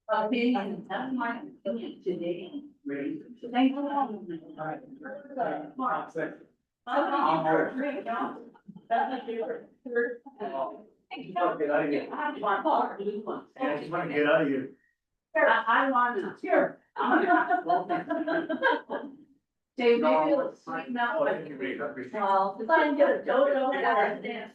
Opinion, that's my opinion today. Thank you. That's a different. I want to get out of here. I want more blue ones. I just want to get out of here. I want to. Here. Dave, maybe let's sweeten up. Well, if I can get a dodo, I dance.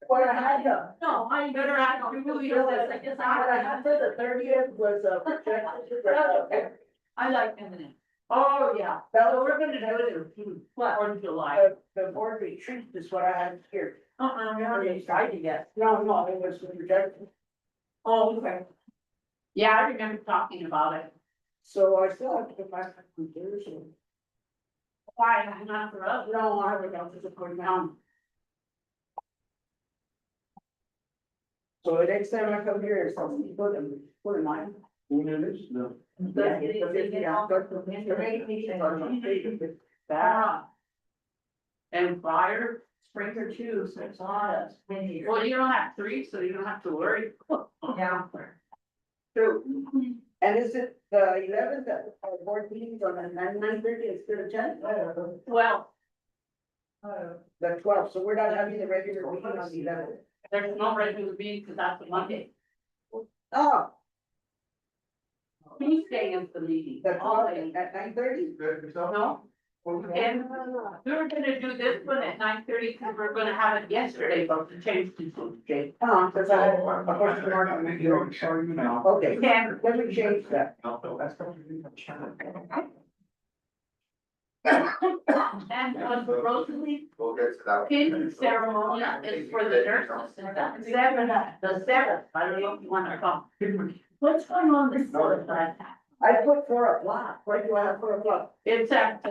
What I had to, No, I better have to do what this. I guess I had for the 30th was a projected. I like M&M. Oh, yeah. That So was we're gonna do it in what, or July? the board retreat is what I had here. We haven't decided yet. No, it was the projected. Oh, okay. Yeah, I remember talking about it. So I still have to go back to Thursday. Why, not for us? No, I haven't got to the point now. So the next time I come here, something put in mine. When it is, no. And fire, sprinkler too, so it's on. Well, you don't have three, so you don't have to worry. Yeah. True. And is it the 11th that our board meetings on the 9:30 instead of 10? Well, The 12th, so we're not having the regular meeting on the 11th. there's no regular meeting because that's a Monday. Oh, Tuesday is the meeting. the All 12th day. at 9:30? No, and we were gonna do this one at 9:30 because we're gonna have it yesterday, but we changed it to Tuesday. Oh, because I had a question mark on the. Okay, Can, let me change that. and for Rosalie, We'll get to that. pin ceremony is for the nurses. The seventh, I don't know if you wanna come. What's going on this side? I put 4 o'clock. Why do I have 4 o'clock? It's at,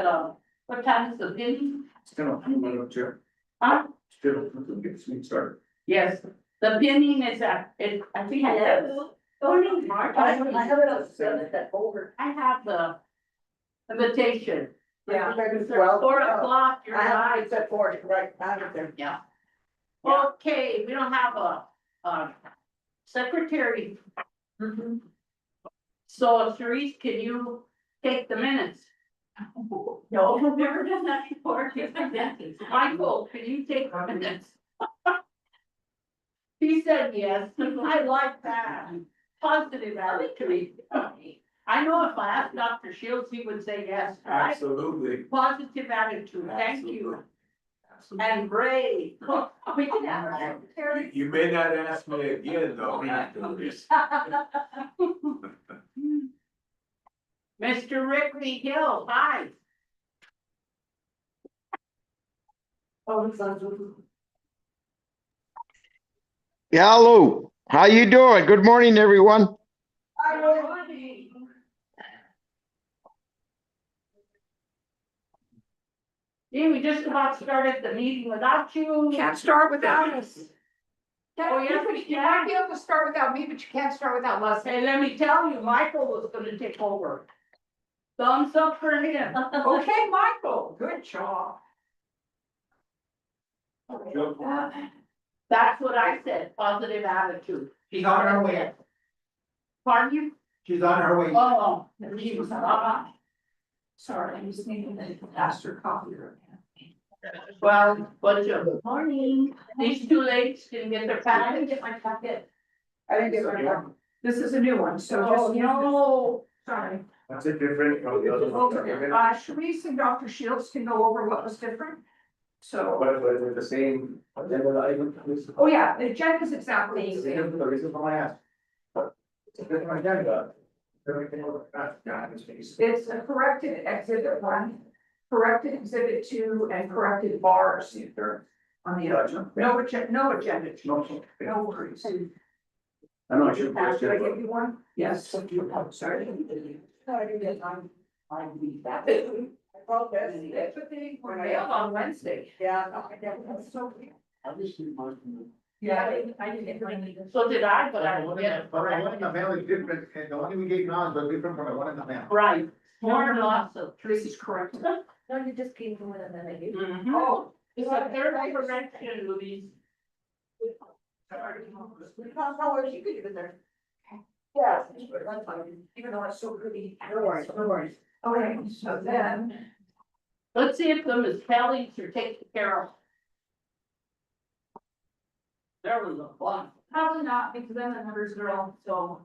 what time is the pin? Still a few minutes here. Huh? Still, get this meeting started. Yes, the pinning is at, I think I have. I have it on the 7th at over. I have the invitation. Yeah. It's Well, 4 o'clock, you're I have right. it at 4, right, I have it there. Yeah. Okay, we don't have a secretary. So Sharice, can you take the minutes? No, we've never done that before. Michael, can you take the minutes? He said yes. I like that. Positive attitude. I know if I asked Dr. Shields, he would say yes. Right? Absolutely. Positive attitude, thank you. And brave. We can have a secretary. You may not ask me again, though. Mr. Rickley Hill, hi. Oh, it's on. Yeah, hello. How you doing? Good morning, everyone. Yeah, we just about started the meeting without you. Can't start without us. Oh, yes, we You might can. be able to start without me, but you can't start without Leslie. Hey, let me tell you, Michael was gonna take over. Thumbs up for him. Okay, Michael, good job. That's what I said, positive attitude. She's on her way. Pardon you? She's on her way. Oh, he was, Sorry, I just needed to ask her copy. well, bunch of morning. These two ladies didn't get their packet. I didn't get my packet. I didn't get my one. This is a new one, so Oh, just. no. Sorry. That's it different from the other ones. Sharice and Dr. Shields can go over what was different. So, But is it the same? oh yeah, the agenda is exactly the same. The reason for my ask. It's a different agenda. Everything over. It's a corrected exhibit 1, corrected exhibit 2, and corrected bars on the other. No agenda, no worries. I know, I should. Did I give you one? Yes. Sorry. No, I didn't get mine. I believe that. I called Beth. That's what they were mailed on Wednesday. Yeah, no, I didn't. That's so weird. Yeah, I didn't get mine either. So did I, but I didn't get it. But the one in the mail is different, and the one we gave now is different from the one in the mail. Right, more than lots of. Tracy's correct. No, you just gave me one and then I gave you. Oh, it's a third correction, Louise. No worries, you could do it there. Yeah, that's fine. Even though it's so pretty. No worries, no worries. Okay, so then, Let's see if the municipalities are taken care of. There was a fun. probably not, because then the numbers are all, so.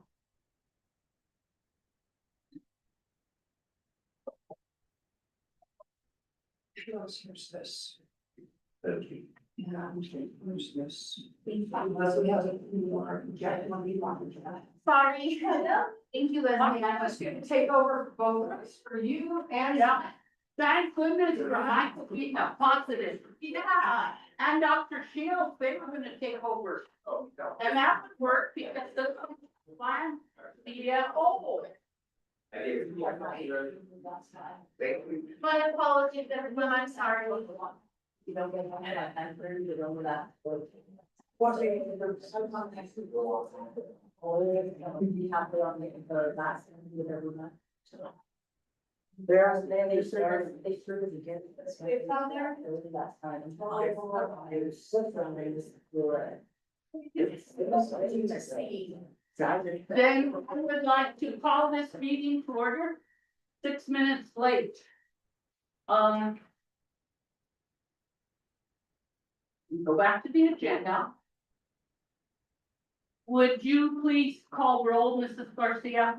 Here's this. Yeah, here's this. Unless we have a few more, Jack, when we want to chat. Sorry. Thank you, Leslie. I was gonna take over both of us for you and. Yeah. Thank goodness for my being a positive. Yeah, and Dr. Shields, they were gonna take over. And that would work because the plan, yeah, oh. My apologies, everyone, I'm sorry. You don't get that, and we're gonna go with that. What's it? There's, they started again. It's on there? Last time. Then I would like to call this meeting to order, 6 minutes late. Go back to the agenda. Would you please call roll, Mrs. Garcia?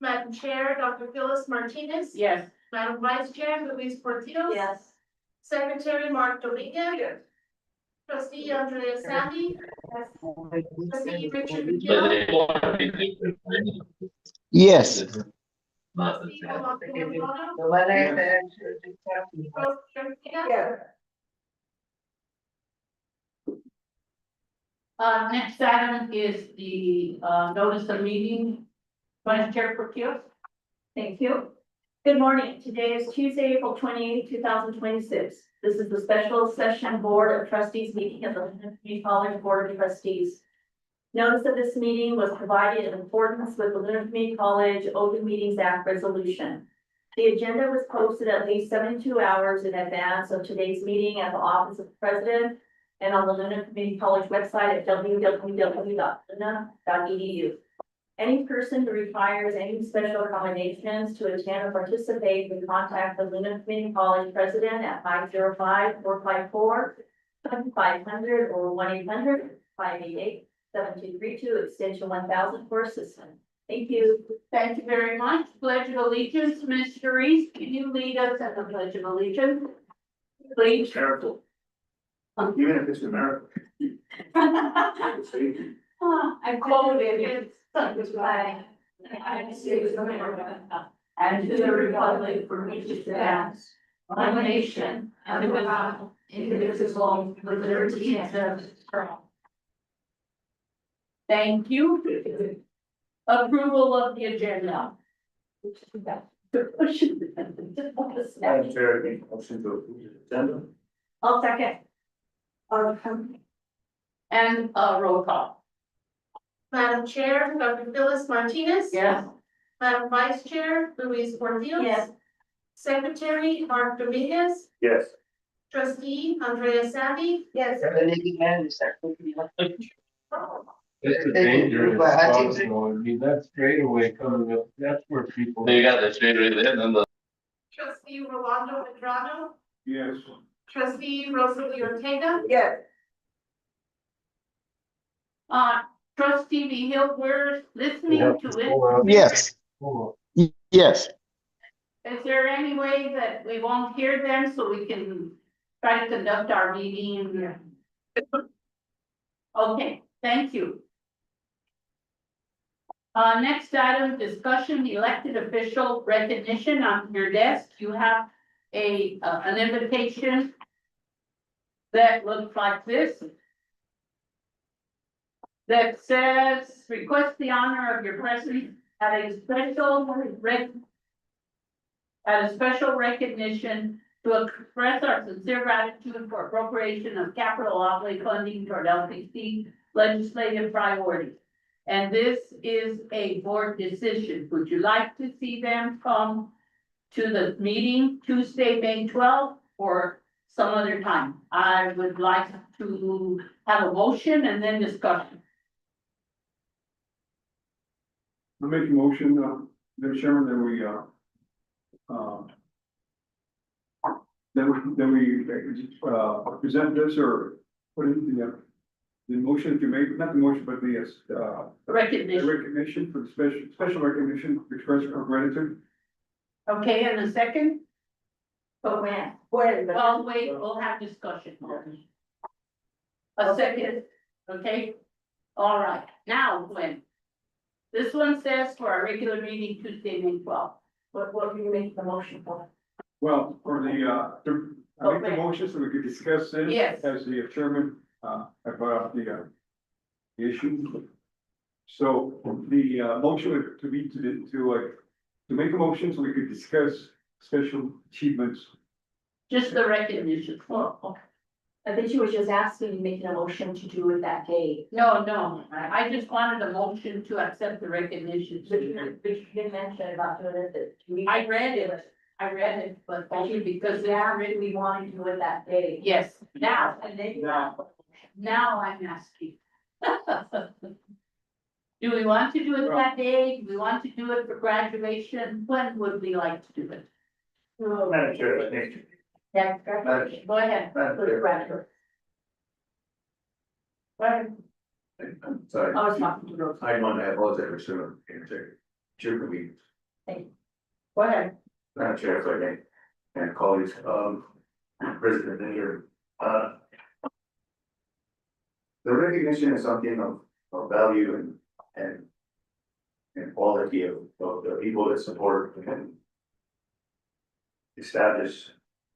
Madam Chair, Dr. Phyllis Martinez. Yes. Madam Vice Chair, Luis Portillo. Yes. Secretary Mark Dominguez. Trustee Andrea Sandy. Trustee Richard McGill. Yes. Trustee Alonso Maldonado. The letter. Rose Garcia. Yeah. Next item is the, notice of meeting. Vice Chair Portillo. Thank you. Good morning. Today is Tuesday, April 28, 2026. This is the special session Board of Trustees meeting of the Lynn Community College Board of Trustees. Notice of this meeting was provided in accordance with the Lynn Community College Open Meetings Act resolution. The agenda was posted at least 72 hours in advance of today's meeting at the Office of the President and on the Luna Community College website at www.luna.edu. Any person who requires any special accommodations to attend or participate can contact the Luna Community College President at 505-454-7500 or 1-800-588-7232, extension 1000 for assistance. Thank you. Thank you very much. Pledge of Allegiance, Mr. Reese, can you lead us at the Pledge of Allegiance? Please. Careful. Even if it's America. I quoted it. United States of America, and to the republic for which it stands, one nation, under God, indivisible, with liberty and justice for all. Thank you. Approval of the agenda. Madam Chair, I make a motion to approve the agenda. I'll second. And roll call. Madam Chair, Dr. Phyllis Martinez. Yes. Madam Vice Chair, Luis Portillo. Yes. Secretary Mark Dominguez. Yes. Trustee Andrea Sandy. Yes. It's a dangerous spot, though. I mean, that's straightaway coming up, that's where people. You got the straight right there, then the. Trustee Rolando Medrano. Yes. Trustee Rosalie Ortega. Yes. Trustee Hill, we're listening to it. Yes. Yes. Is there any way that we won't hear them so we can try to conduct our meeting? Okay, thank you. Next item, discussion, elected official recognition. On your desk, you have an invitation that looks like this. That says, request the honor of your presence at a special recognition to express our sincere gratitude for appropriation of capital outlay funding toward LCC legislative priorities. And this is a board decision. Would you like to see them come to the meeting Tuesday, May 12th, or some other time. I would like to have a motion and then discussion. I make a motion, the chairman, that we, present this or put it in the motion to make, not the motion, but the Recognition. recognition for the special recognition, expression of gratitude. Okay, and a second? But when? Well, wait, we'll have discussion. A second, okay? All right, now, Gwen. This one says for our regular meeting Tuesday, May 12th. What do you make the motion for? Well, for the, I make the Okay. motion so we could discuss this. Yes. As the chairman, about the issue. So the, motion would to be, to make a motion so we could discuss special achievements. Just the recognition. Oh, okay. I think she was just asking, making a motion to do it that day. No, I just wanted a motion to accept the recognition. But you didn't mention about doing it that. I read it, but only because now it's written. we want to do it that day. Yes, now, And then you now I'm asking. Do we want to do it that day? Do we want to do it for graduation? When would we like to do it? Madam Chair, I think. Yeah. Go ahead. Madam Chair. Go ahead. I'm sorry. I was talking to Rose. I want to apologize for sure, chair for me, Go ahead. Madam Chair, if I may, and colleagues, President in here, the recognition is something of value and quality of the people that support and establish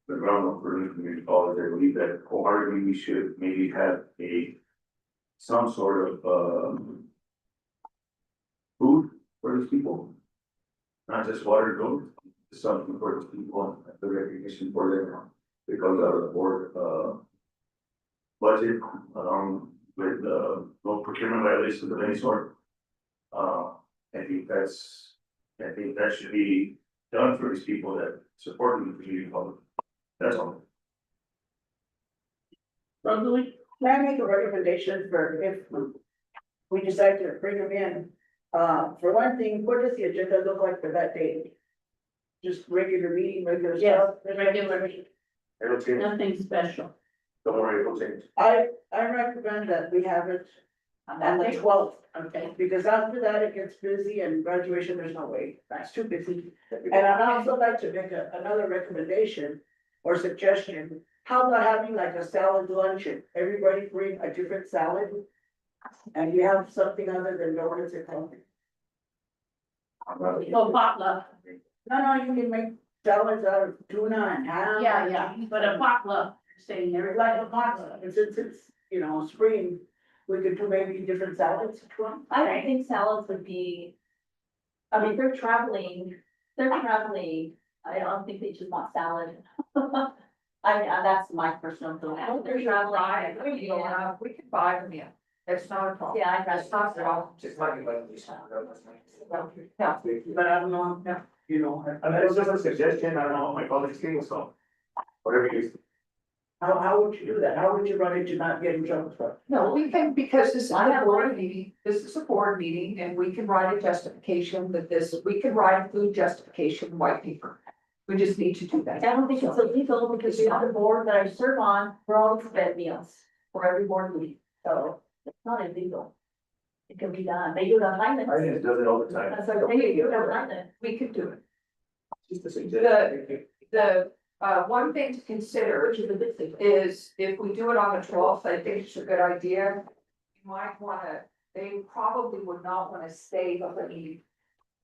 the groundwork for new community college. I believe that wholeheartedly we should maybe have some sort of food for these people. Not just water, food, something for these people, the recognition for them. It comes out of the board budget along with no procurement violations of any sort. I think that should be done for these people that support the community college. That's all. Rosalie? Can I make a recommendation for if we decide to bring them in? For one thing, what does the agenda look like for that day? Just regular meeting, regular Yes, stuff? the regular, It'll change, nothing special. don't worry, it'll change. I recommend that we have it on the 12th, Okay, because after that it gets busy and graduation, there's no way, that's too busy. And I'd also like to make another recommendation or suggestion. How about having like a salad luncheon? Everybody bring a different salad. And you have something other than no, what is it called? so potluck, No, you can make salads out of tuna and ham. yeah, but a potluck, saying there, Like a pasta, and since it's, spring, we could do maybe different salads. I don't think salads would be. I mean, they're traveling, I don't think they just want salad. That's my personal feeling. They're traveling. We can buy them in, it's not a problem. Yeah, That's not a problem. Just like this. Yeah. But I don't know, And it's just a suggestion, I don't know what my colleagues think, so whatever you. how would you do that? How would you run it to not get in trouble for it? No, we can, because this is a board meeting, and we can write a justification we can write a food justification white paper. We just need to do that. I don't think it's illegal because the other board that I serve on, we're all fed meals for every board meeting, so it's not illegal. It can be done, they do it on Highland. I think it does it all the time. That's like, they do it on Highland. We can do it. Just a suggestion. The one thing to consider is if we do it on the 12th, I think it's a good idea. You might they probably would not wanna stay the whole meeting.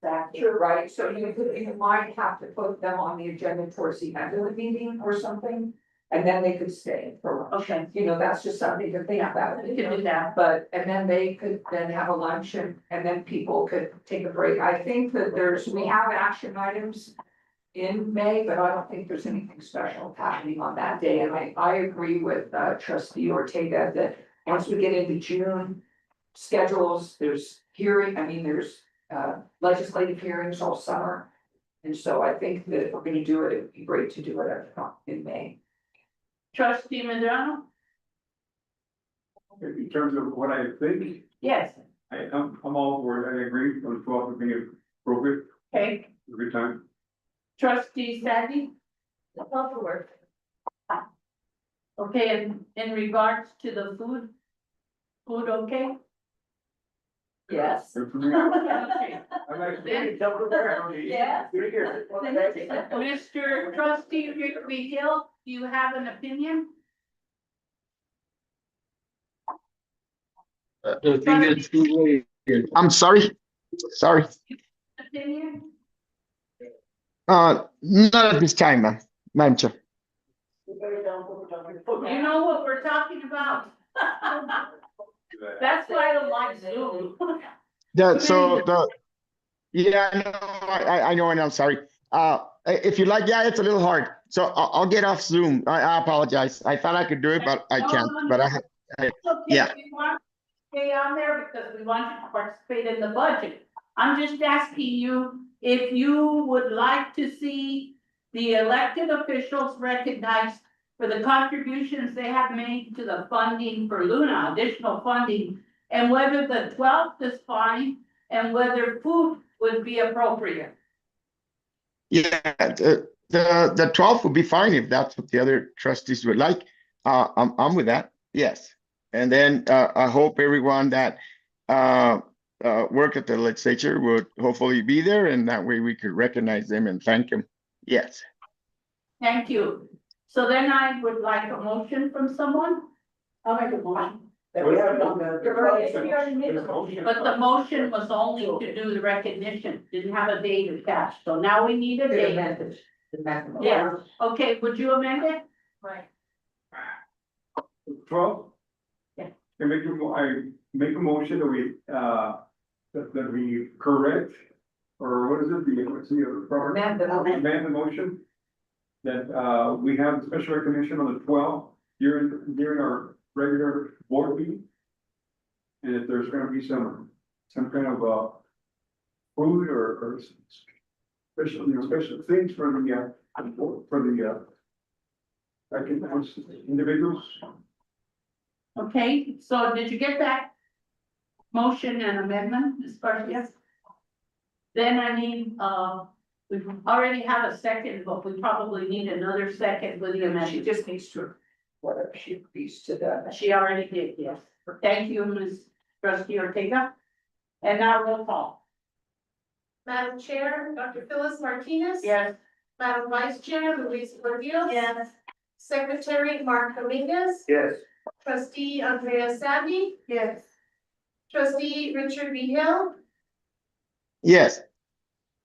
That's true, right? So you might have to put them on the agenda towards the end of the meeting or something, and then they could stay for lunch. okay, That's just something to think about. we can do that. But, and then they could then have a luncheon and then people could take a break. I think that we have action items in May, but I don't think there's anything special happening on that day. And I agree with trustee Ortega that once we get into June, schedules, there's there's legislative hearings all summer. And so I think that if we're gonna do it, it'd be great to do it in May. Trustee Medrano? In terms of what I think, Yes, I'm all for it, I agree, on the 12th, I think it's appropriate, okay. a good time. Trustee Savvy? Call for work. Okay, in regards to the food okay? Yes. Good for me. Okay. I'm actually. Then- Yeah. Mr. Trustee Rigby Hill, do you have an opinion? I think it's too late. I'm sorry. Sorry. Opinion? Not at this time, Madam Chair. You know what we're talking about? That's why I don't like Zoom. Yeah, no, I know, and I'm sorry. If you like, yeah, it's a little hard. So I'll get off Zoom. I apologize. I thought I could do it, but I can't, but Okay, yeah. we want to stay on there because we want you to participate in the budget. I'm just asking you if you would like to see the elected officials recognized for the contributions they have made to the funding for Luna, additional funding, and whether the 12th is fine and whether food would be appropriate. Yeah, the 12th would be fine if that's what the other trustees would like. I'm with that, yes. And then I hope everyone that work at the legislature would hopefully be there, and that way we could recognize them and thank them. Yes. Thank you. So then I would like a motion from someone, I'll make a motion that we have it on but the motion was only to do the recognition, didn't have a date attached. So now we need a date. Yeah, okay, would you amend it? Right. 12? Yeah. I make a motion that we, that we correct, or what is it, what's the other part? Amend the motion. That, we have the special recognition on the 12th during our regular board meeting. And if there's gonna be some kind of, food or special, special things for the, individuals. Okay, so did you get that? Motion and amendment, Ms. Garcia? Then I need, we already have a second, but we probably need another second with the She amendment. just needs to, whatever she agrees to that. She already did, yes. Thank you, Ms. Trustee Ortega. And now roll call. Madam Chair, Dr. Phyllis Martinez. Yes. Madam Vice Chair, Luis Lozada. Yes. Secretary, Mark Dominguez. Yes. Trustee Andrea Sandy. Yes. Trustee Richard B. Hill. Yes.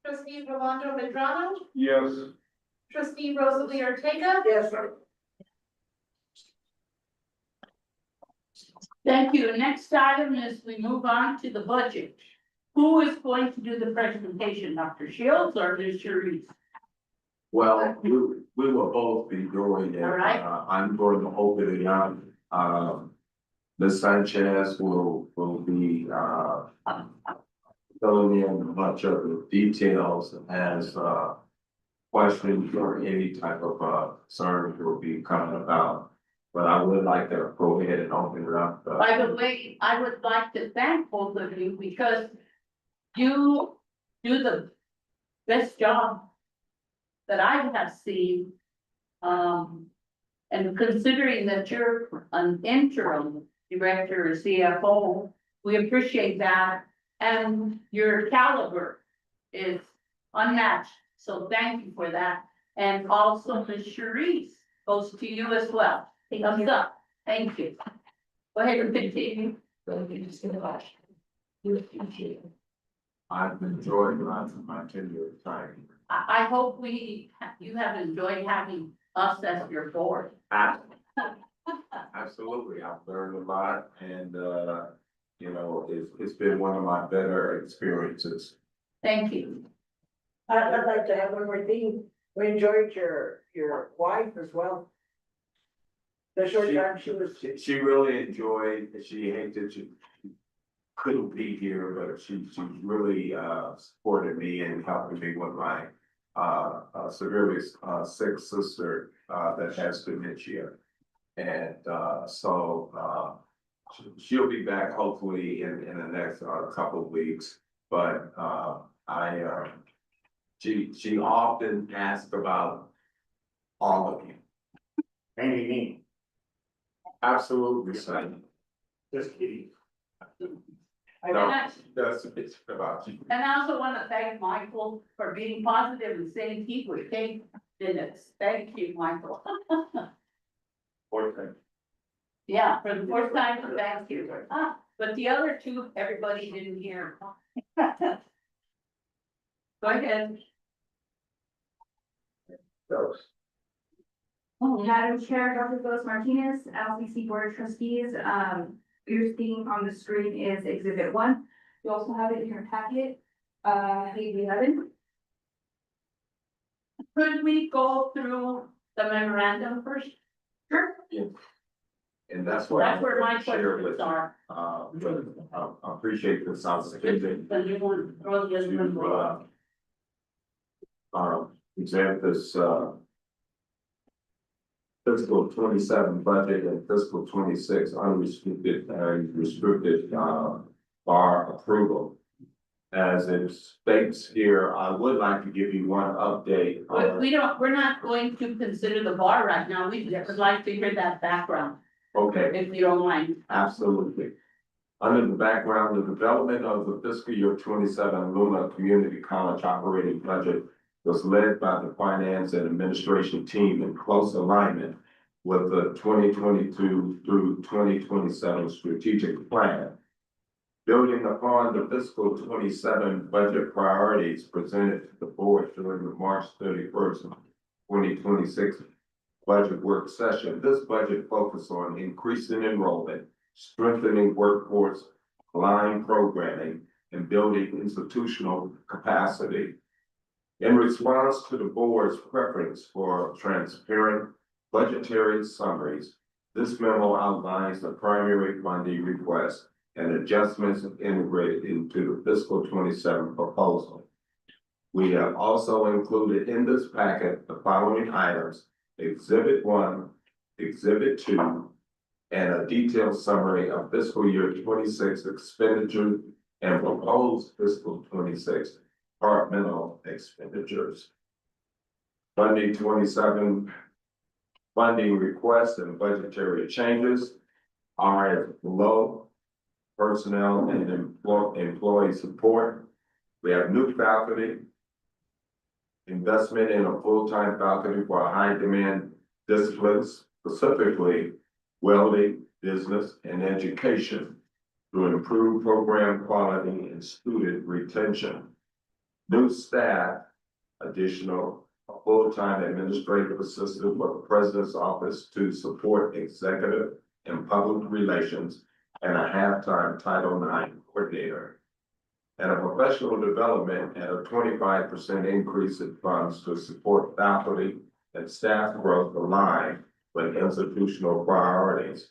Trustee Rolando Medrano. Yes. Trustee Rosalie Ortega. Yes, sir. Thank you. Next item is we move on to the budget. Who is going to do the presentation, Dr. Shields or Ms. Sharice? Well, we will both be doing it. All right. I'm going to open it up. Ms. Sanchez will be, filling in a bunch of the details and has, questions or any type of, concerns will be coming about. But I would like to go ahead and open it up. By the way, I would like to thank both of you because you do the best job that I have seen. And considering that you're an interim director or CFO, we appreciate that. And your caliber is unmatched. So thank you for that. And also Ms. Sharice goes to you as well. Thumbs up. Thank you. Go ahead and continue. I've enjoyed my tenure of time. I hope you have enjoyed having us as your board. Absolutely, I've learned a lot and, it's been one of my better experiences. Thank you. I'd like to have one more thing. We enjoyed your wife as well. The short time she was. She really enjoyed, she hated, she couldn't be here, but she really, supported me and helped me with my, severely, sick sister, that has dementia. And, she'll be back hopefully in the next, couple of weeks, but, she often asks about all of you. Me. Absolutely, son. Just kidding. No, that's a bit about you. And I also want to thank Michael for being positive and saying he would take minutes. Thank you, Michael. Okay. Yeah, for the first time, thank you. But the other two, everybody didn't hear. Go ahead. Madam Chair, Dr. Phyllis Martinez, LCC Board of Trustees, your theme on the screen is Exhibit 1. You also have it in your packet, page 11. Could we go through the memorandum first? Sure. And that's what. That's where my share questions with are. I appreciate this opportunity Then you want to throw the other one. to, present this, fiscal 27 budget and fiscal 26 unrestricted and restricted, bar approval. As it states here, I would like to give you one update. But we're not going to consider the bar right now. We just would like to hear that background, Okay. if you don't mind. Absolutely. Under the background, the development of the fiscal year 27 Luna Community College operating budget was led by the finance and administration team in close alignment with the 2022 through 2027 strategic plan. Building upon the fiscal 27 budget priorities presented to the board during the March 31st, 2026 budget work session, this budget focused on increasing enrollment, strengthening workforce line programming, and building institutional capacity. In response to the board's preference for transparent budgetary summaries, this memo outlines the primary funding request and adjustments integrated into the fiscal 27 proposal. We have also included in this packet the following items: Exhibit 1, Exhibit 2, and a detailed summary of fiscal year 26 expenditure and proposed fiscal 26 departmental expenditures. Funding 27 funding requests and budgetary changes are as below. Personnel and employee support. We have new faculty. Investment in a full-time faculty for high demand disciplines, specifically welding, business, and education, to improve program quality and student retention. New staff, additional full-time administrative assistant for the president's office to support executive and public relations, and a half-time Title IX coordinator. And a professional development at a 25% increase in funds to support faculty and staff growth aligned with institutional priorities.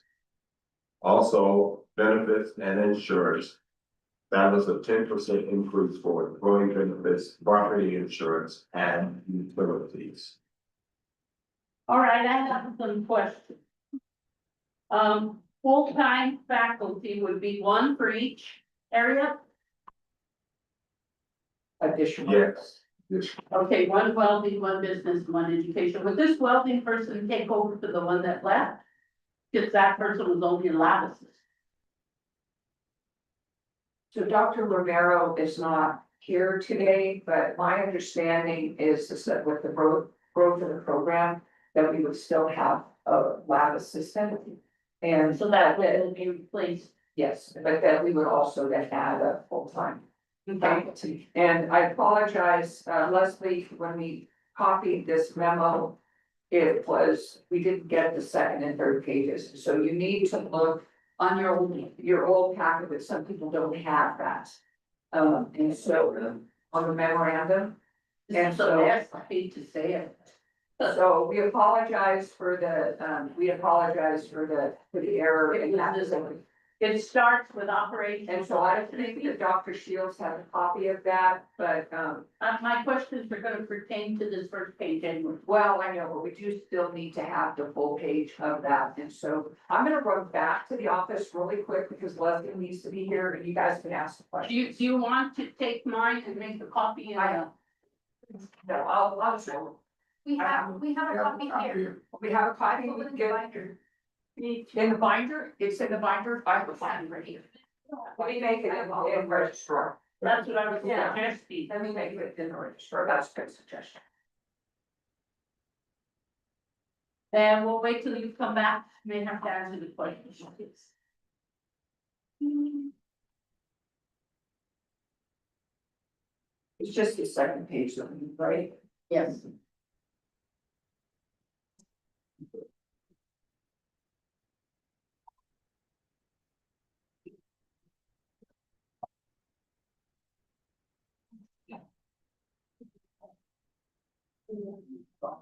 Also, benefits and insurance. That was a 10% increase for employee benefits, property insurance, and utilities. All right, I have some questions. Full-time faculty would be one for each area? Additional. Yes. Okay, one welding, one business, one education. Would this welding person take over to the one that left? Because that person was only in Lavis. So Dr. Romero is not here today, but my understanding is that with the growth of the program, that we would still have a lab assistant. And So that will be replaced. yes, but that we would also then add a full-time faculty. And I apologize, Leslie, when we copied this memo, we didn't get the second and third pages. So you need to look on your old packet, but some people don't have that. And so on the memorandum. And so I hate to say it. So we apologize for the error in that. It starts with operation. And so I think that Dr. Shields has a copy of that, but, My questions are gonna pertain to this first page anyway. well, I know, but we do still need to have the full page of that. And so I'm gonna run back to the office really quick because Leslie needs to be here and you guys can ask the questions. Do you want to take mine and make a copy? I No, I'll show. We have a copy here. We have a copy, What we was can the get binder? in the binder, it's in the binder, I have a copy right here. Let me make it in registrar. That's what I was Yeah. suggesting. Let me make it in the registrar, that's a good suggestion. And we'll wait till you come back, may have to answer the questions. It's just the second page, right? Yes.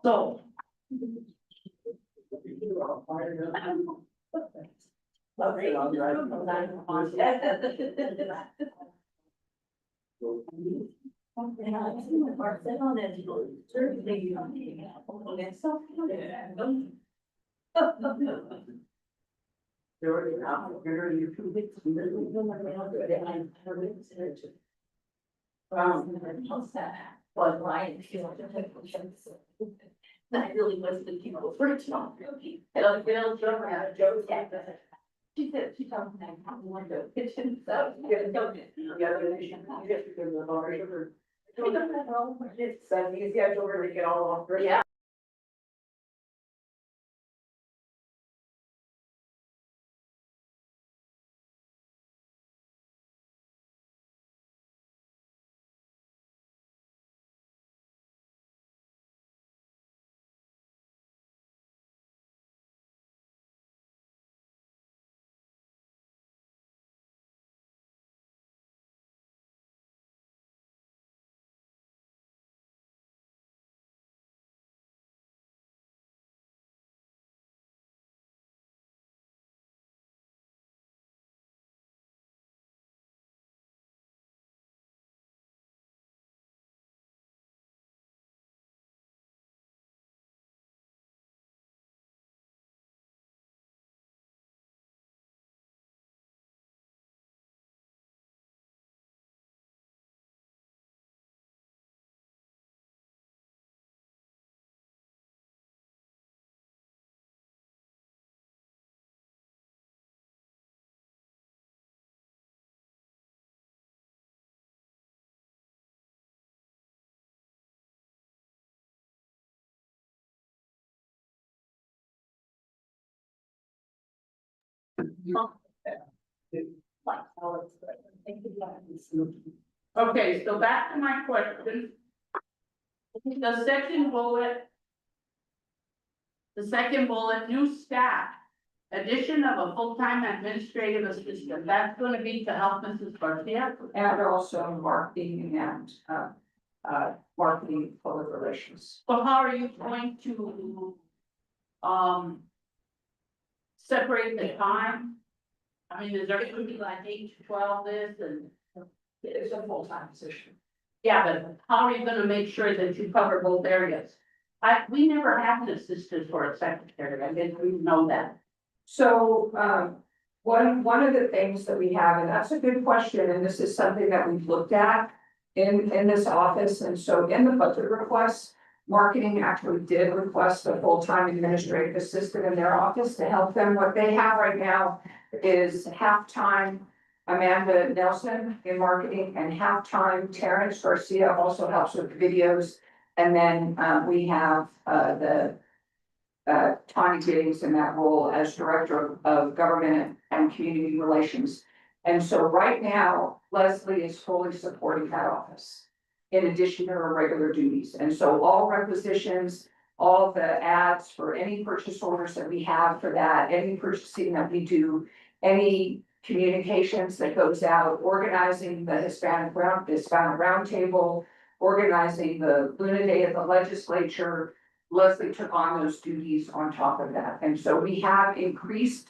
So. That really was the people first one. It'll build your Joe's. She said, she told me, I want to kitchen, so. It's easy, I told her to get all off. Yeah. Okay, so back to my question. The second bullet. The second bullet, new staff. Addition of a full-time administrative assistant, that's gonna be to help Mrs. Garcia. And also marketing and, marketing public relations. So how are you going to, separate the time? I mean, is there gonna be like 8 to 12 this and, It's a full-time position. yeah, but how are you gonna make sure that you cover both areas? We never had an assistant for a secretary, I didn't know that. So, one of the things that we have, and that's a good question, and this is something that we've looked at in this office, and so in the budget request, marketing actually did request a full-time administrative assistant in their office to help them. What they have right now is half-time Amanda Nelson in marketing and half-time Terrence Garcia also helps with videos. And then, we have, Tawny Giddings in that role as Director of Government and Community Relations. And so right now, Leslie is fully supporting that office in addition to her regular duties. And so all requisitions, all the ads for any purchase orders that we have for that, any purchasing that we do, any communications that goes out, organizing the Hispanic roundtable, organizing the Luna Day at the legislature. Leslie took on those duties on top of that. And so we have increased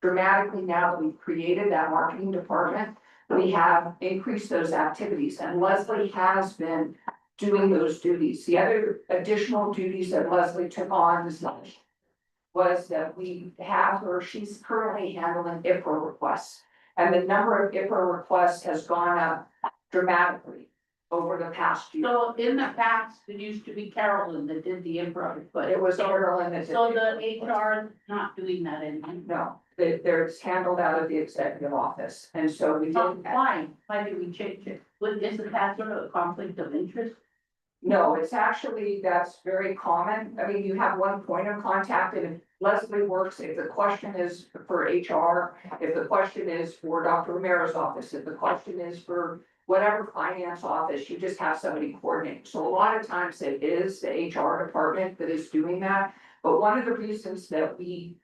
dramatically now that we've created that marketing department. We have increased those activities, and Leslie has been doing those duties. The other additional duties that Leslie took on this month was that we have her, she's currently handling IPRA requests. And the number of IPRA requests has gone up dramatically over the past year. So in the past, it used to be Carolyn that did the improv, but It was Carolyn that did. so the HR is not doing that anymore. No, it's handled out of the executive office, and so we did. Why did we change it? Isn't that sort of a conflict of interest? No, it's actually, that's very common. I mean, you have one point of contact and Leslie works, if the question is for HR, if the question is for Dr. Romero's office, if the question is for whatever finance office, you just have somebody coordinate. So a lot of times it is the HR department that is doing that. But one of the reasons that we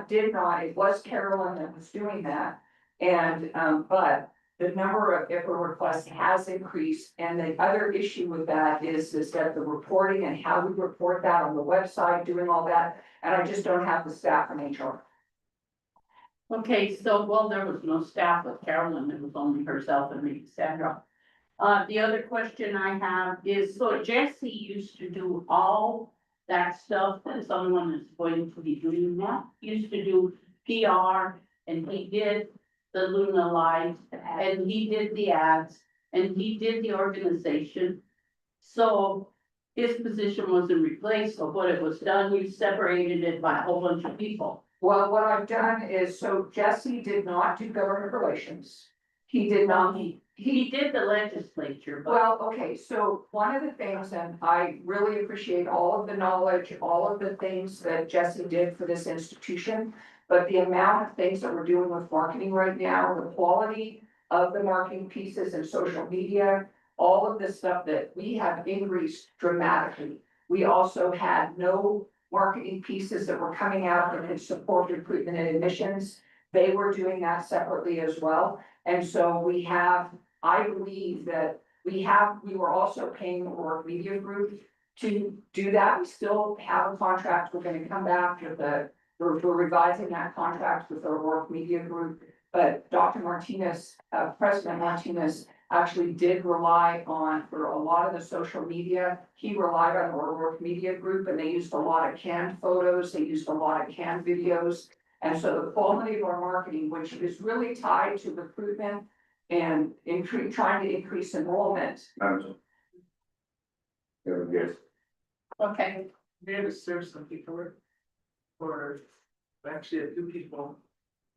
did not, it was Carolyn that was doing that. And, but the number of IPRA requests has increased, and the other issue with that is that the reporting and how we report that on the website, doing all that, and I just don't have the staff from HR. Okay, so, well, there was no staff with Carolyn, it was only herself and me, Sandra. The other question I have is, so Jesse used to do all that stuff that someone is going to be doing now. He used to do PR, and he did the Luna Live, and he did the ads, and he did the organization. So his position wasn't replaced, so when it was done, you separated it by a whole bunch of people. Well, what I've done is, so Jesse did not do government relations. He did not, He did the legislature, but well, okay, so one of the things, and I really appreciate all of the knowledge, all of the things that Jesse did for this institution. But the amount of things that we're doing with marketing right now, the quality of the marketing pieces and social media, all of this stuff that we have increased dramatically. We also had no marketing pieces that were coming out that could support recruitment and admissions. They were doing that separately as well. And so we have, I believe that we were also paying the Work Media Group to do that. We still have a contract. We're going to come back with we're revising that contract with our Work Media Group. But Dr. Martinez, President Martinez, actually did rely on, for a lot of the social media, he relied on our Work Media Group, and they used a lot of canned photos, they used a lot of canned videos. And so the quality of our marketing, which is really tied to recruitment and trying to increase enrollment. Yes. okay. There to serve some people for actually a few people.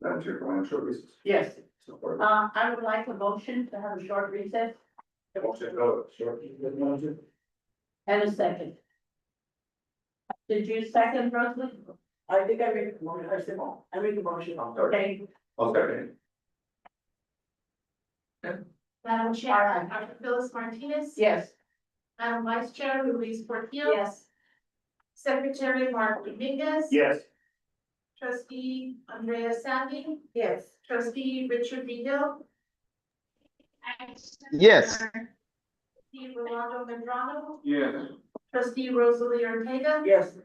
Madam Chair, financial reasons. Yes, Support. I would like a motion to have a short recess and a second. Did you second, Rosalie? I think I made the motion, I made the motion. Okay, I'll second. Madam Chair, Dr. Phyllis Martinez. yes. Madam Vice Chair, Louise Portillo. Yes. Secretary Mark Dominguez. Yes. Trustee Andrea Sandy. Yes. Trustee Richard Beagle. Yes. Trustee Rolando Medrano. Yeah. Trustee Rosalie Ortega. Yes.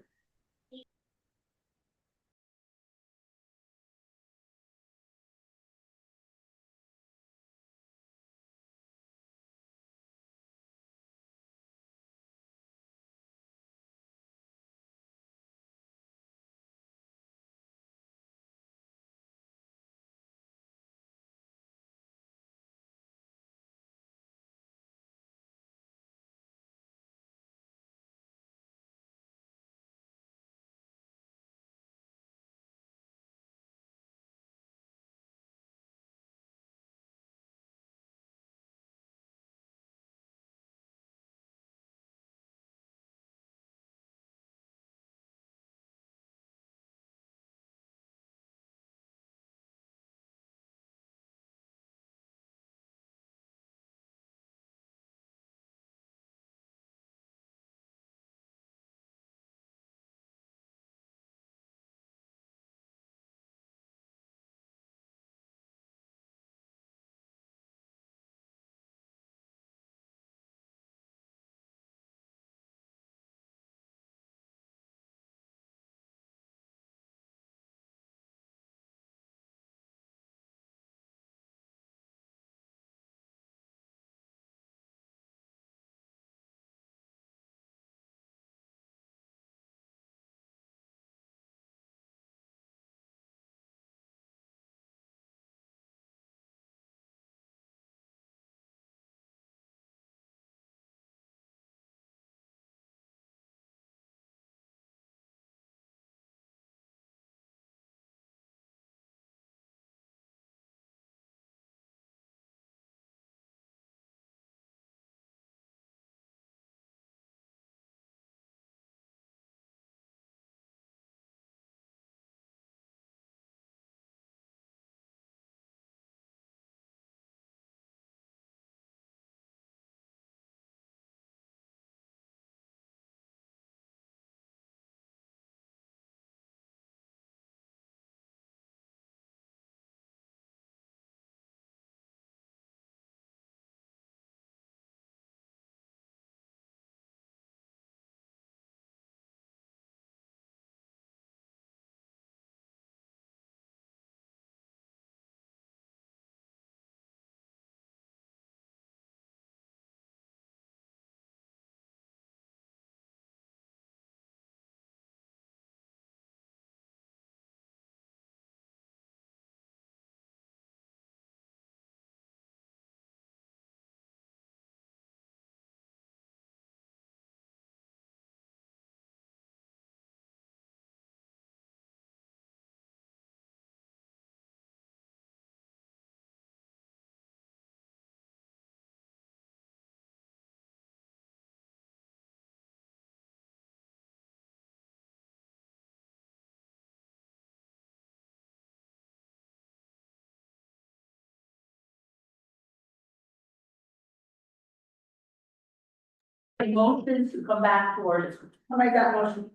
A motion to come back to order. I'll make that motion.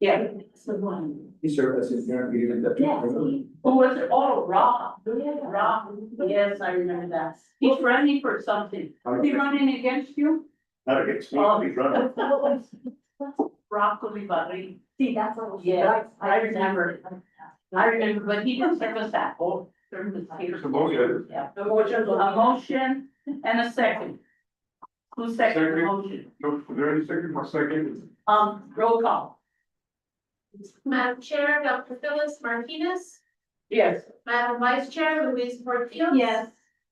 Yeah. It's the one. He served as his guarantee. Yes. Who was it? Oh, Rob. Rob, yes, I remember that. He's running for something. Is he running against you? Not against me, he's running. Rob Kulibarri. See, that's a little. Yeah, I remember. But he didn't serve us that whole term. There's a motion. Yeah. The motion. A motion and a second. Who seconded the Second. motion? No, there any second, for second? Roll call. Madam Chair, Dr. Phyllis Martinez, Yes. Madam Vice Chair Luis Portillo. Yes.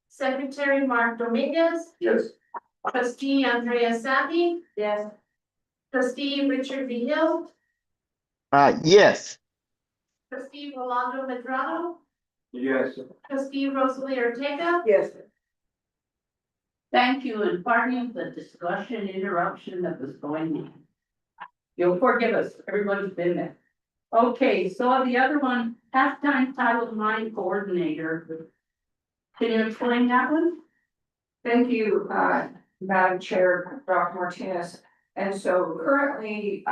Secretary Mark Dominguez, Yes. Trustee Andrea Savvy, Yes. Trustee Richard V. Hill, Yes, Trustee Rolando Medrano, Yes. Trustee Rosalie Ortega. Yes. Thank you, and pardon the discussion interruption that was going on. You'll forgive us, everybody's been there. Okay, so the other one, halftime Title IX coordinator. Can you explain that one? Thank you, Madam Chair, Dr. Martinez. And so currently,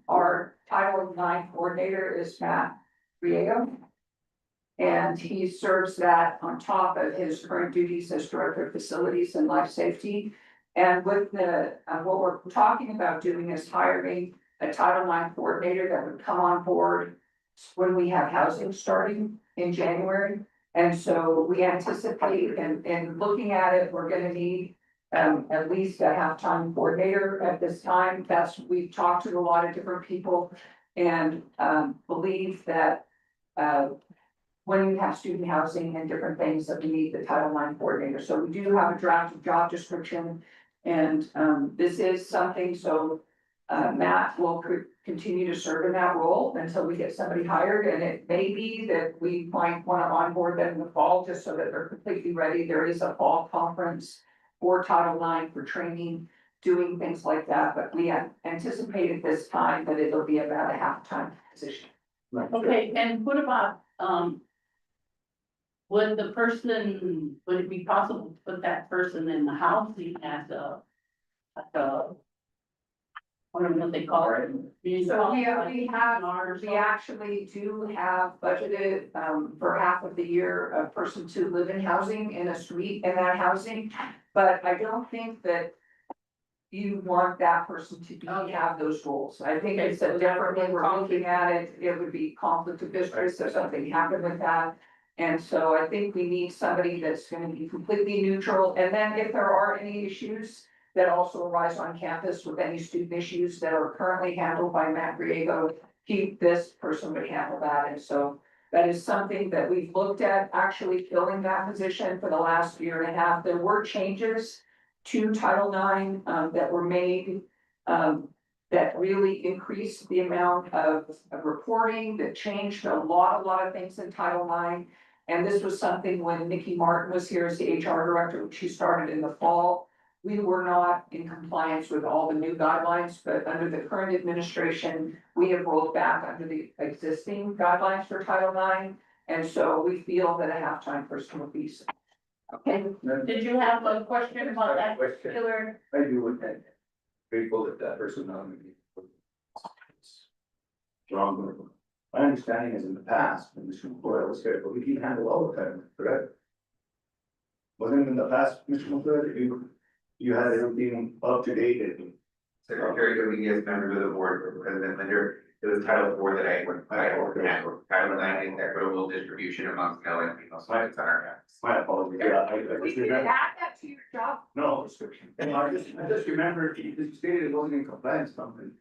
our Title IX coordinator is Matt Riego. And he serves that on top of his current duties as Director of Facilities and Life Safety. And with the, what we're talking about doing is hiring a Title IX coordinator that would come on board when we have housing starting in January. And so we anticipate, and looking at it, we're gonna need at least a halftime coordinator at this time. We've talked to a lot of different people and believe that when you have student housing and different things, that we need the Title IX coordinator. So we do have a draft of job description, and this is something, so Matt will continue to serve in that role until we get somebody hired, and it may be that we might want to onboard them in the fall, just so that they're completely ready. There is a fall conference for Title IX for training, doing things like that, but we anticipate at this time that it'll be about a half-time position. Okay, and what about, would it be possible to put that person in the housing as a, I don't know what they call it. So we actually do have budgeted, for half of the year, a person to live in housing in a suite in that housing. But I don't think that you want that person to have those roles. I think it's a different way we're looking at it. It would be conflict of interest if something happened with that. And so I think we need somebody that's gonna be completely neutral. And then if there are any issues that also arise on campus with any student issues that are currently handled by Matt Riego, this person would handle that. And so that is something that we've looked at, actually filling that position for the last year and a half. There were changes to Title IX that were made that really increased the amount of reporting, that changed a lot of things in Title IX. And this was something when Nikki Martin was here as the HR director, which she started in the fall. We were not in compliance with all the new guidelines, but under the current administration, we have rolled back under the existing guidelines for Title IX. And so we feel that a halftime person would be. Okay, did you have a question about that particular? I do with that. Grateful that that person nominated. Strong. My understanding is in the past, when Mr. McCoy was here, but we can handle all the time, correct? Wasn't in the past, Mr. McCoy, you had everything up to date and. Secretary Dominguez, members of the board, President Linder, it was Title IV that I worked Title IX is equitable distribution amongst male and female students on our campus. My apologies, yeah, I We just could remember, add that to your job. no, description. And I just remember, you stated it wasn't in compliance, something.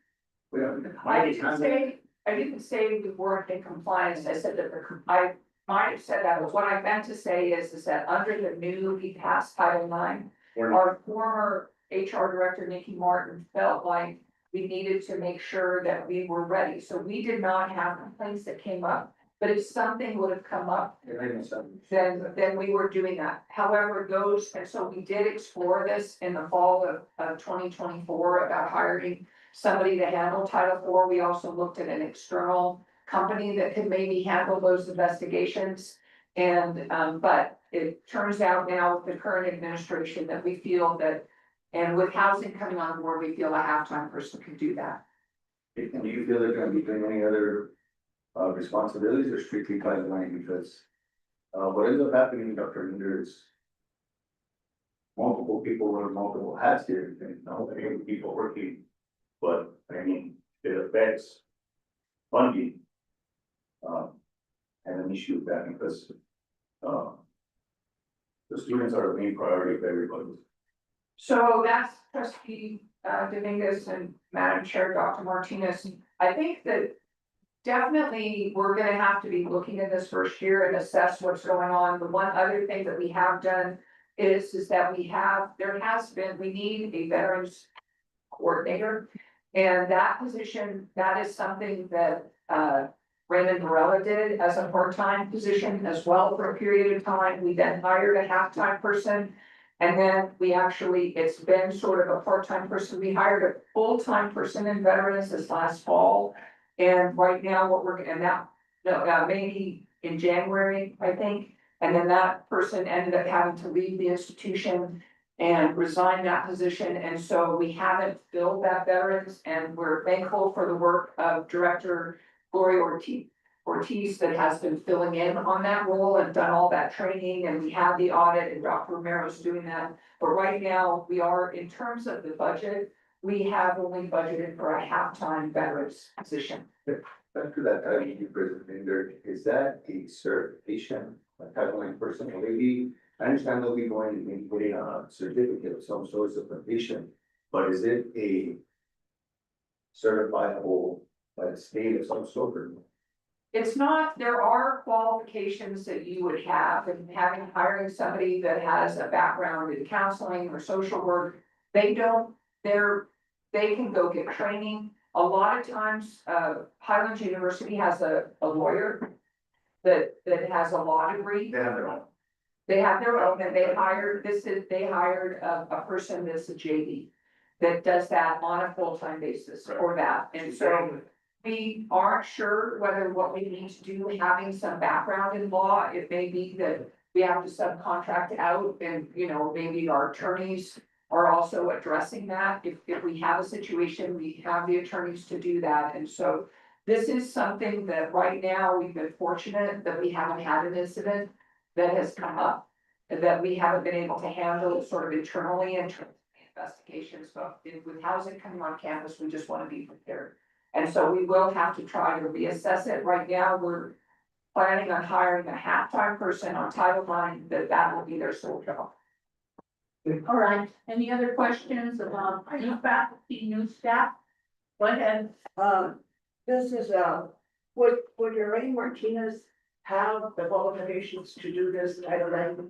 I didn't say we weren't in compliance. I said that I might have said that, but what I meant to say is that under the newly passed Title IX, our former HR director, Nikki Martin, felt like we needed to make sure that we were ready. So we did not have complaints that came up, but if something would have come up, then we were doing that. However, and so we did explore this in the fall of 2024 about hiring somebody to handle Title IV. We also looked at an external company that could maybe handle those investigations. And, but it turns out now with the current administration that we feel that, and with housing coming on board, we feel a halftime person can do that. And do you feel they're gonna be doing any other responsibilities or strictly Title IX? Because what ends up happening, Dr. Linder, is multiple people wear multiple hats here, and not many people working, but I mean, it affects funding. And an issue with that because the students are the main priority of everybody. So that's trustee Dominguez and Madam Chair, Dr. Martinez. I think that definitely we're gonna have to be looking at this first year and assess what's going on. The one other thing that we have done is that we need a veterans coordinator. And that position, that is something that Raymond Varela did as a part-time position as well for a period of time. We then hired a half-time person. And then it's been sort of a part-time person. We hired a full-time person in veterans this last fall. And right now maybe in January, I think. And then that person ended up having to leave the institution and resign that position. And so we haven't filled that veterans, and we're thankful for the work of Director Gloria Ortiz that has been filling in on that role and done all that training, and we have the audit and Dr. Romero's doing that. But right now, we are, in terms of the budget, we have only budgeted for a half-time veterans position. Back to that, President Linder, is that a certification, a Title IX person, or maybe, I understand they'll be going and putting a certificate of some sort of completion, but is it a certifiable by the state of some sort? It's not, there are qualifications that you would have, and hiring somebody that has a background in counseling or social work, they can go get training. A lot of times, Highlands University has a lawyer that has a law degree. They have their own. They have their own, and they hired a person that's a JD that does that on a full-time basis for that, and so. We aren't sure whether what we need to do, having some background in law, it may be that we have to subcontract out and, maybe our attorneys are also addressing that. If we have a situation, we have the attorneys to do that. And so this is something that right now we've been fortunate that we haven't had an incident that has come up, and that we haven't been able to handle sort of internally in terms of investigations, but with housing coming on campus, we just want to be prepared. And so we will have to try to reassess it. Right now, we're planning on hiring a half-time person on Title IX, that will be their sole job. All right, any other questions about new faculty, new staff? Go ahead. This is, would Lorraine Martinez have the qualifications to do this Title IX?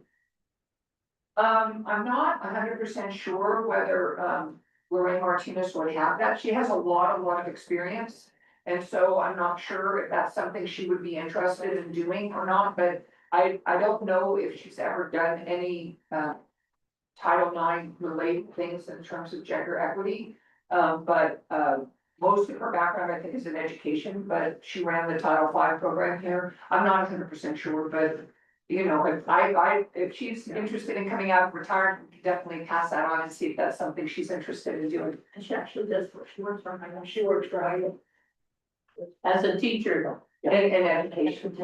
I'm not 100% sure whether, Lorraine Martinez would have that. She has a lot of experience. And so I'm not sure if that's something she would be interested in doing or not, but I don't know if she's ever done any, Title IX related things in terms of gender equity. But most of her background, I think, is in education, but she ran the Title V program here. I'm not 100% sure, but if she's interested in coming out of retirement, we can definitely pass that on and see if that's something she's interested in doing. And she actually does, she works for Highland. She works for Highland. As a teacher. In education.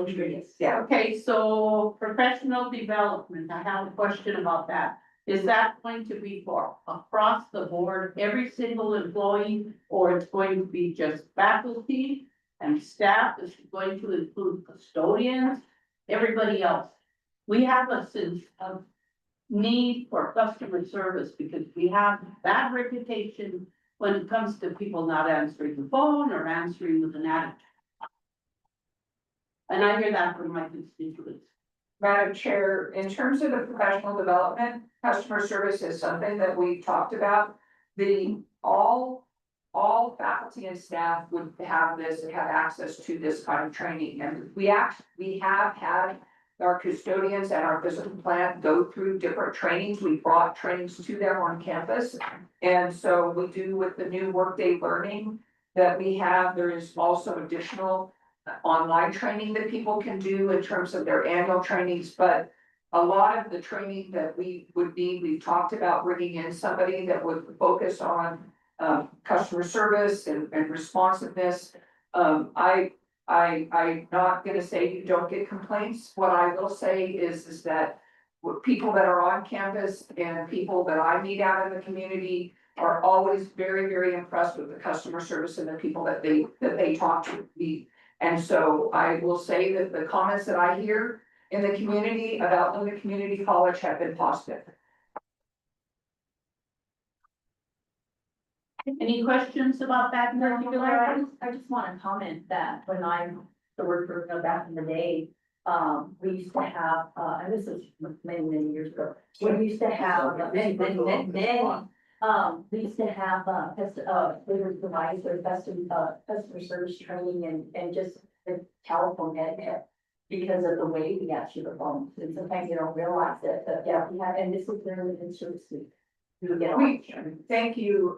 Yeah. Okay, so professional development, I have a question about that. Is that going to be for across the board, every single employee, or it's going to be just faculty and staff? Is it going to include custodians, everybody else? We have a sense of need for customer service because we have bad reputation when it comes to people not answering the phone or answering with an attitude. And I hear that from my constituents. Madam Chair, in terms of the professional development, customer service is something that we've talked about. All faculty and staff would have access to this kind of training. And we have had our custodians and our physical plant go through different trainings. We brought trainings to them on campus. And so we do with the new workday learning that we have, there is also additional online training that people can do in terms of their annual trainings, but a lot of the training that we would need, we've talked about bringing in somebody that would focus on customer service and responsiveness. I'm not gonna say you don't get complaints. What I will say is that with people that are on campus and people that I meet out in the community are always very, very impressed with the customer service and the people that they talk to me. And so I will say that the comments that I hear in the community about Luna Community College have been positive. Any questions about that in particular? I just want to comment that when I worked for, back in the day, we used to have, and this is many, many years ago, we used to have, we used to have, they would provide their best, customer service training and just the telephone etiquette because of the way we answer the phone. And sometimes you don't realize it, but yeah, we have, and this is really interesting. Thank you,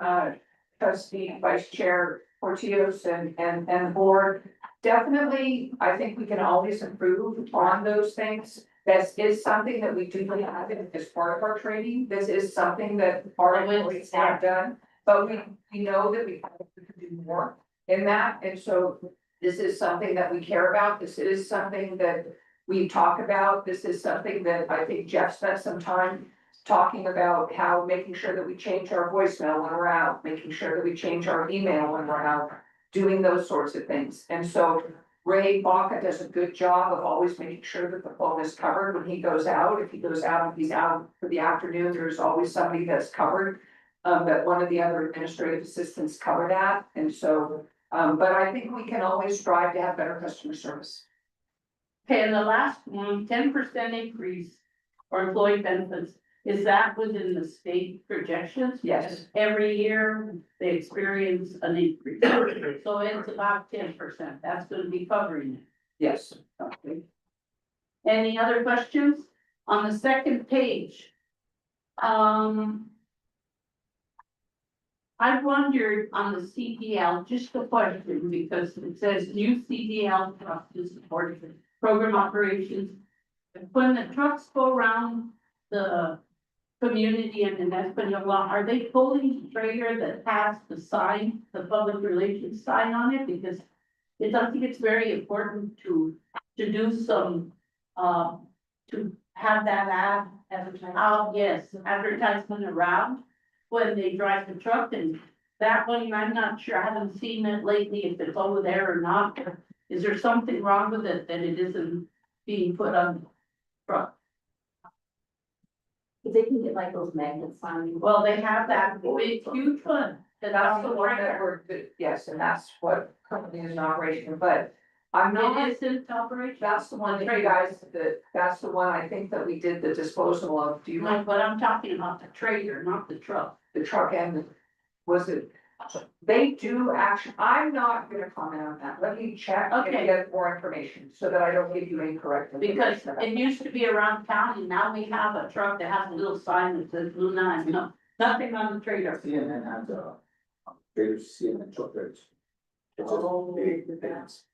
trustee, vice chair Portillos and board. Definitely, I think we can always improve on those things. This is something that we do have as part of our training. This is something that our employees have done, but we know that we have to do more in that. And so this is something that we care about. This is something that we talk about. This is something that I think Jeff spent some time talking about, how making sure that we change our voicemail when we're out, making sure that we change our email when we're out, doing those sorts of things. And so Ray Baca does a good job of always making sure that the phone is covered when he goes out. If he goes out, if he's out for the afternoon, there's always somebody that's covered. That one of the other administrative assistants cover that. And so, but I think we can always strive to have better customer service. Okay, and the last one, 10% increase for employee benefits. Is that within the state projections? Yes. Every year they experience an increase. So it's about 10%. That's gonna be covering it. Yes. Okay. Any other questions? On the second page. I wondered on the CDL, just a question, because it says new CDL truck to support program operations. When the trucks go around the community and in Espanola, are they pulling a trailer that has the sign, the public relations sign on it? Because I think it's very important to do some, to have that advertisement around when they drive the truck. And that one, I'm not sure, I haven't seen it lately, if it's over there or not. Is there something wrong with it that it isn't being put on the truck? They can get like those magnet signs. Well, they have that big, huge one. That's the one that yes, and that's what currently is in operation, but I'm not. It is in operation. That's the one that you guys, that's the one I think that we did the disposal of. Do you No, but I'm talking about the trailer, not the truck. the truck and was it? They do actually, I'm not gonna comment on that. Let me check and Okay. get more information so that I don't give you incorrect Because information. it used to be around town and now we have a truck that has a little sign that says Blue Nine, no, nothing on the trailer. CNN has CNN chocolates.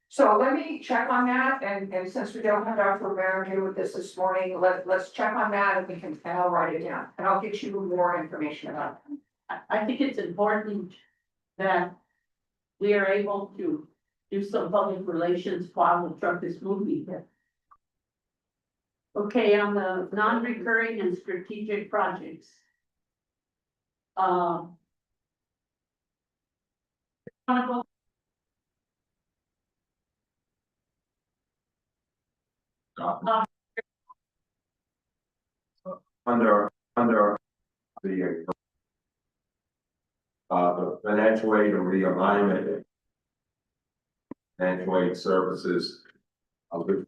So let me check on that, and since we don't have Dr. Rivera here with us this morning, let's check on that and and I'll write it down, and I'll get you more information about it. I think it's important that we are able to do some public relations while the truck is moving here. Okay, on the non-recurring and strategic projects. Under the financial aid and realignment. Financial aid services. Of the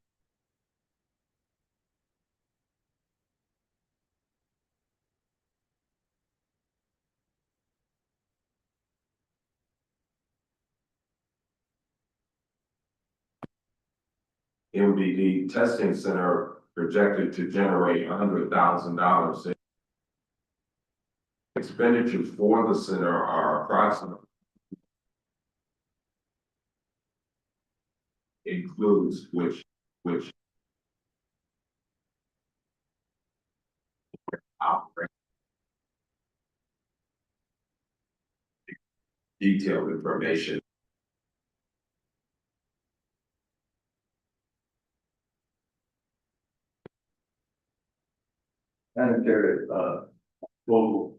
MVD testing center projected to generate $100,000. Expenditures for the center are approximately includes, which operate detailed information. And there, well,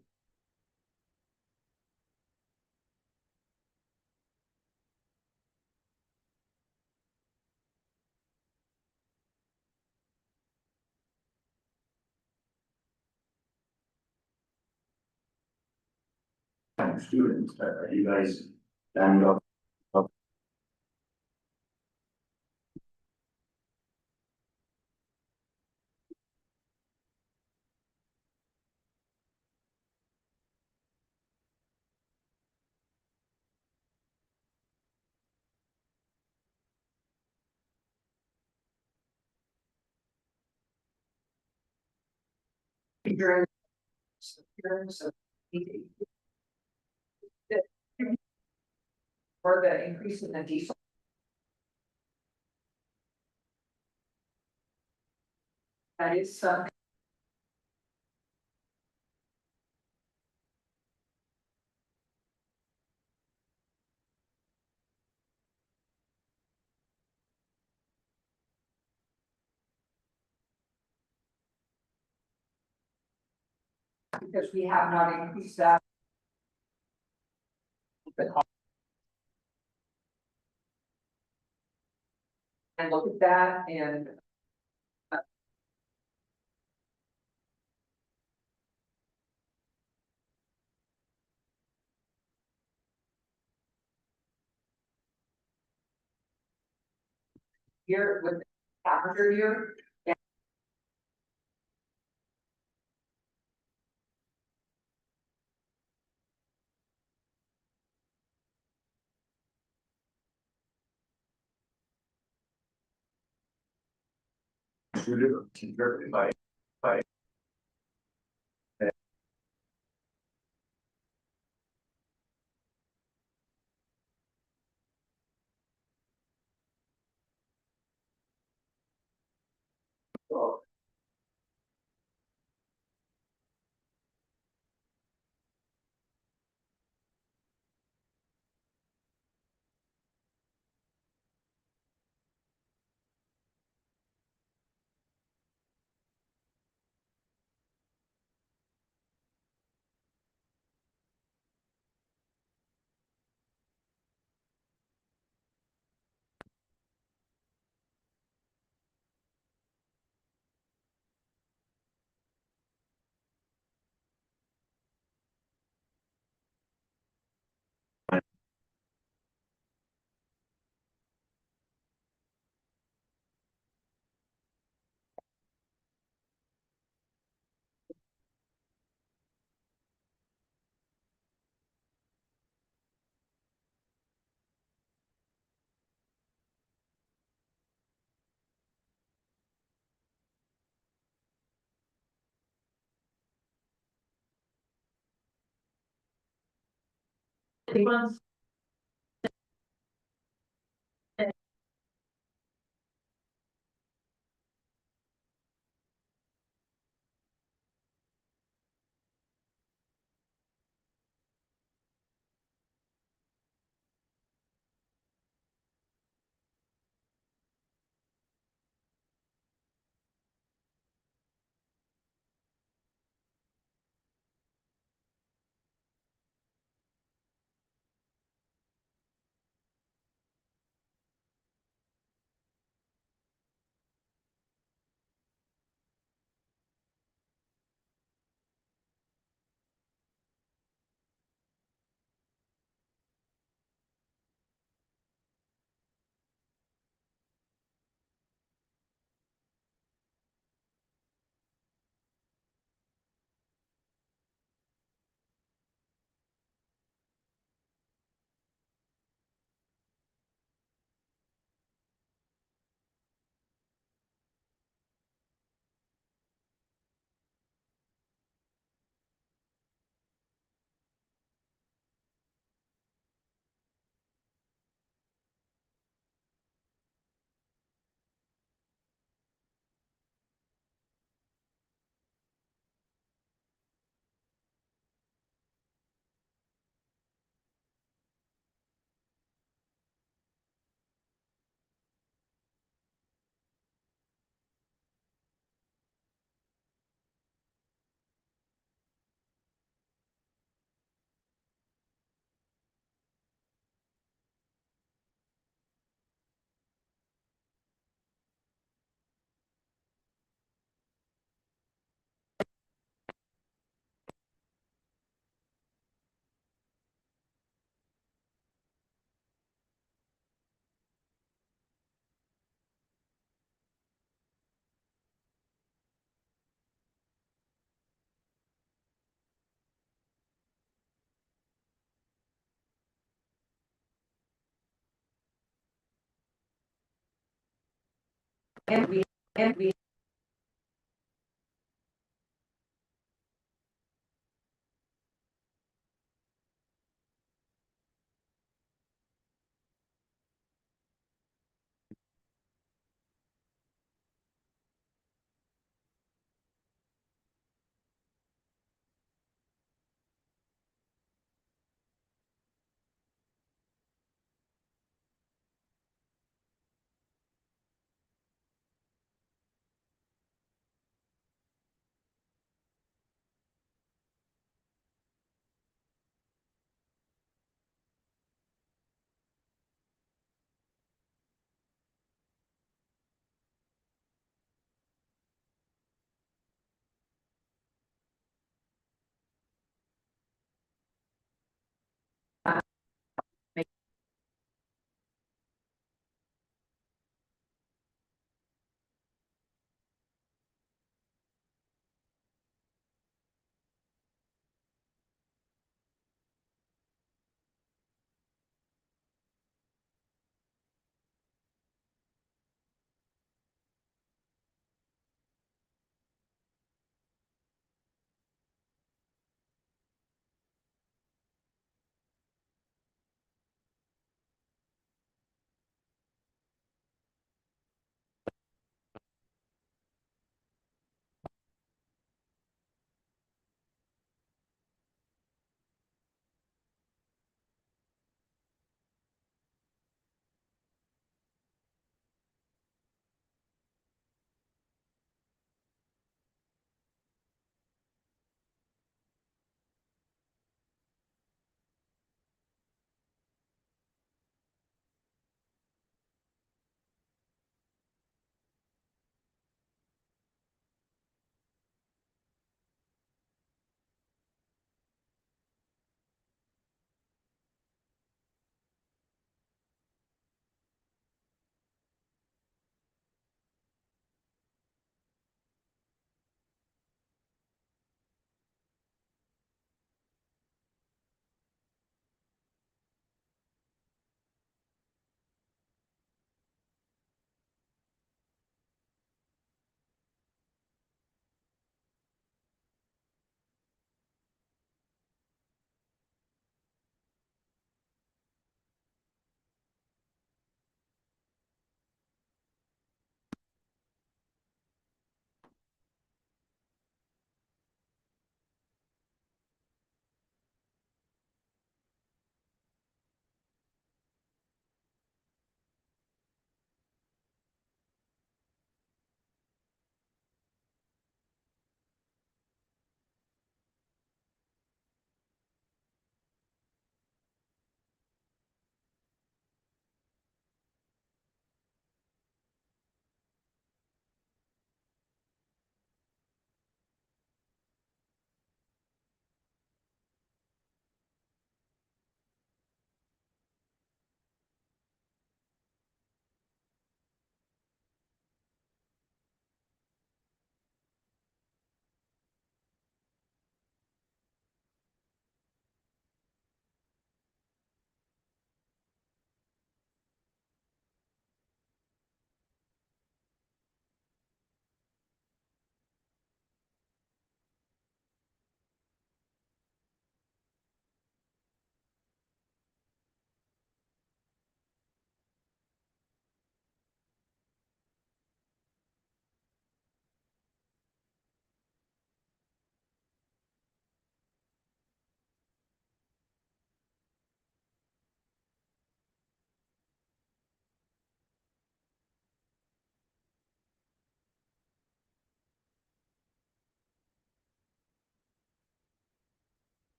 students, are you guys standing up? During. Or the increase in the diesel. That is some. Because we have not increased that. And look at that and. Here with the calendar year. By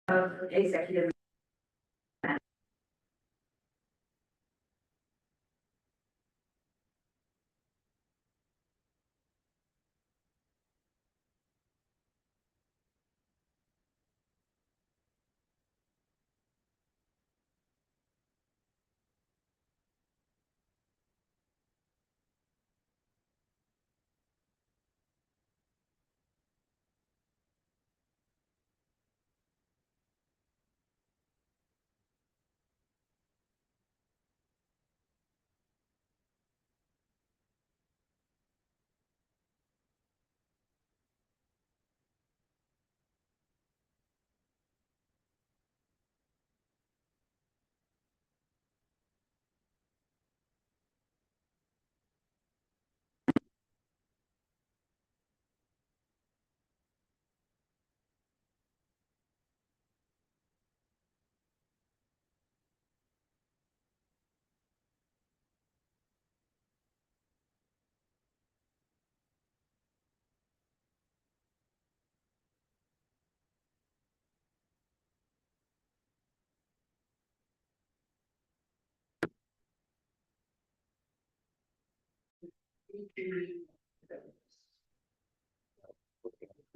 of executive.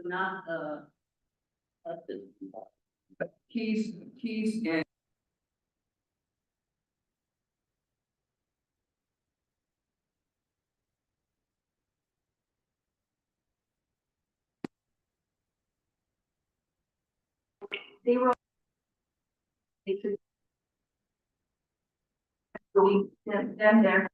Not, Keys and They were. They could. We, them there.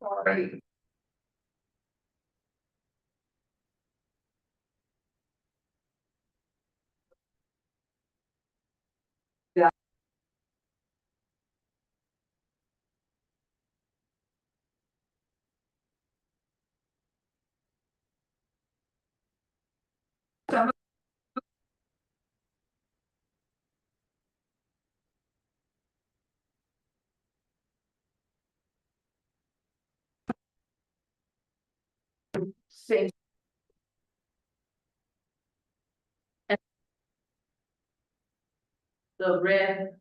sorry. Some say the red,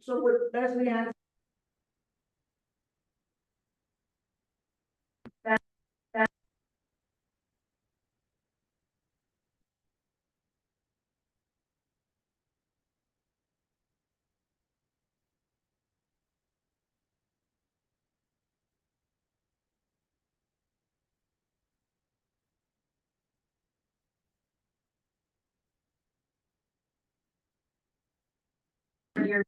So with Leslie Ann, Your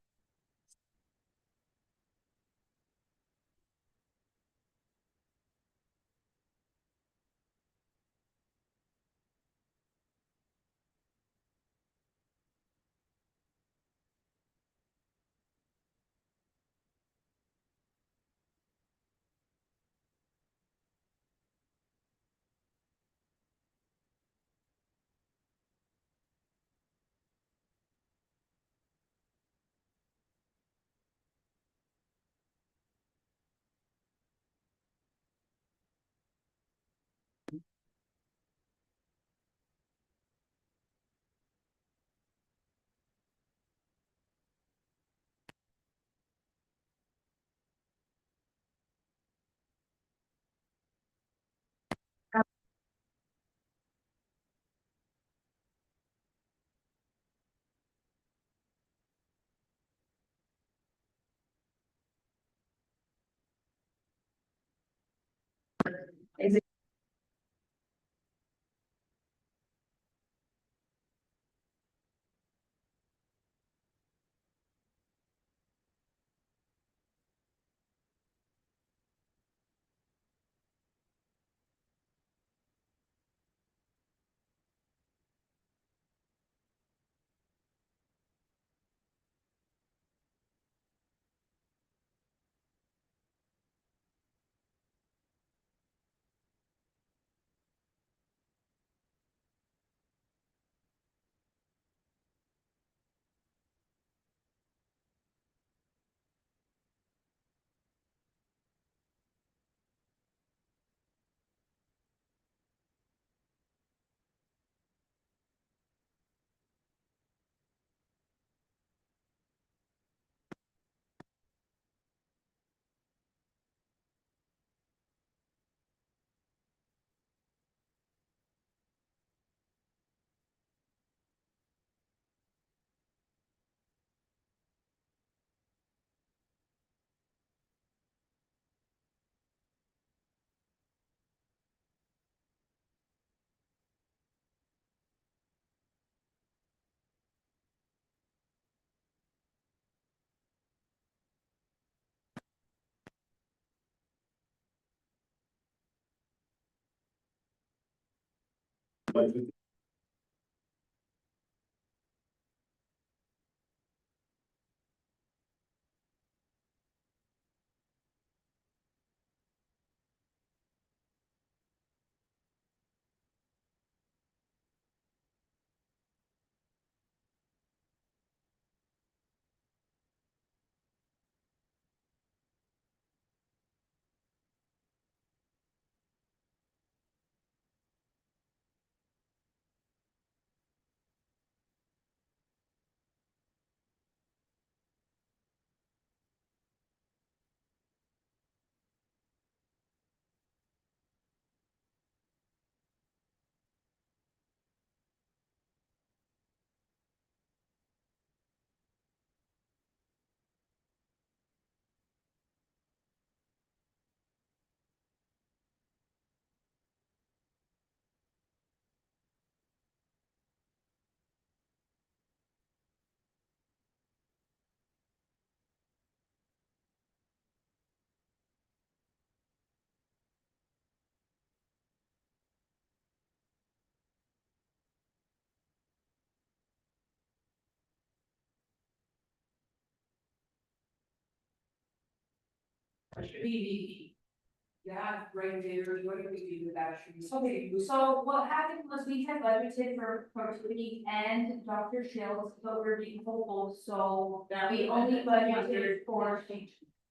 Yeah, right there, what do we do with that? Okay, so what happened was we had budgeted for productivity and Dr. Shields, but we're being hopeful, so we only budgeted for.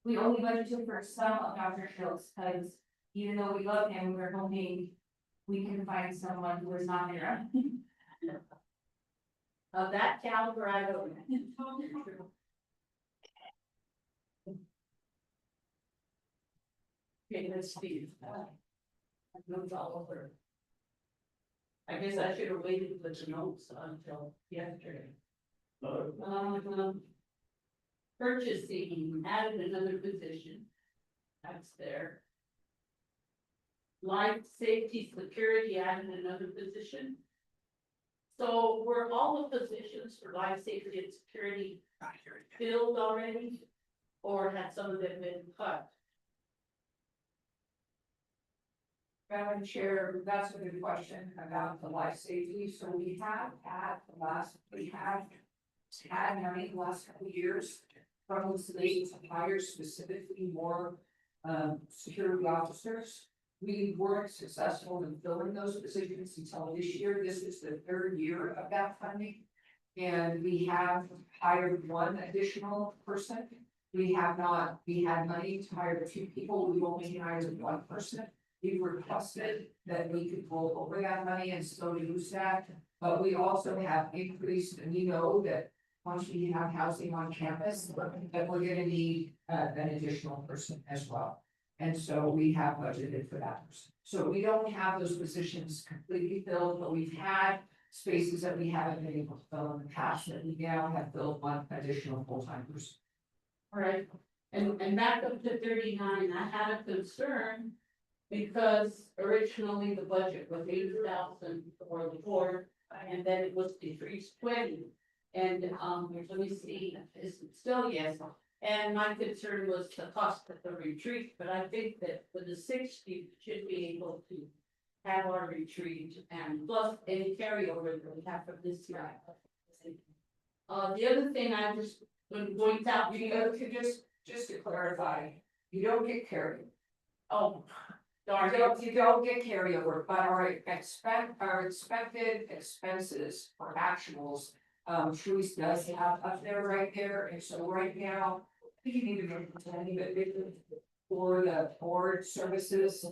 We only budgeted for some of Dr. Shields, because even though we love him, we're hoping we can find someone who is not there. Of that caliber, I don't. Okay, let's see. Notes all over. I guess I should have waited with the notes until yesterday. Purchasing, added another position. That's there. Life safety security, added another position. So were all the positions for life safety and security filled already? Or had some of them been cut? Madam Chair, that's a good question about the life safety. So we have had money the last couple of years from the state to hire specifically more security officers. We weren't successful in filling those positions until this year. This is the third year of that funding. And we have hired one additional person. We had money to hire 2 people. We've only hired 1 person. We requested that we could roll over that money and still use that, but we also have increased, and we know that once we have housing on campus, that we're gonna need an additional person as well. And so we have budgeted for that person. So we don't have those positions completely filled, but we've had spaces that we haven't been able to fill in the past, that we now have filled 1 additional full-time person. All right, and back up to 39, I had a concern. Because originally the budget was 80,000 for the board, and then it was decreased 20. And let me see, it's still yes. And my concern was the cost of the retreat, but I think that with the 60, we should be able to have our retreat and plus any carryover that we have from this year. The other thing I just would point out, You know, just to clarify, you don't get carried. oh, darn it. You don't get carryover, but our expected expenses for actuals, Sharice does have up there right there, and so right now. I think you need to make any bit for the board services.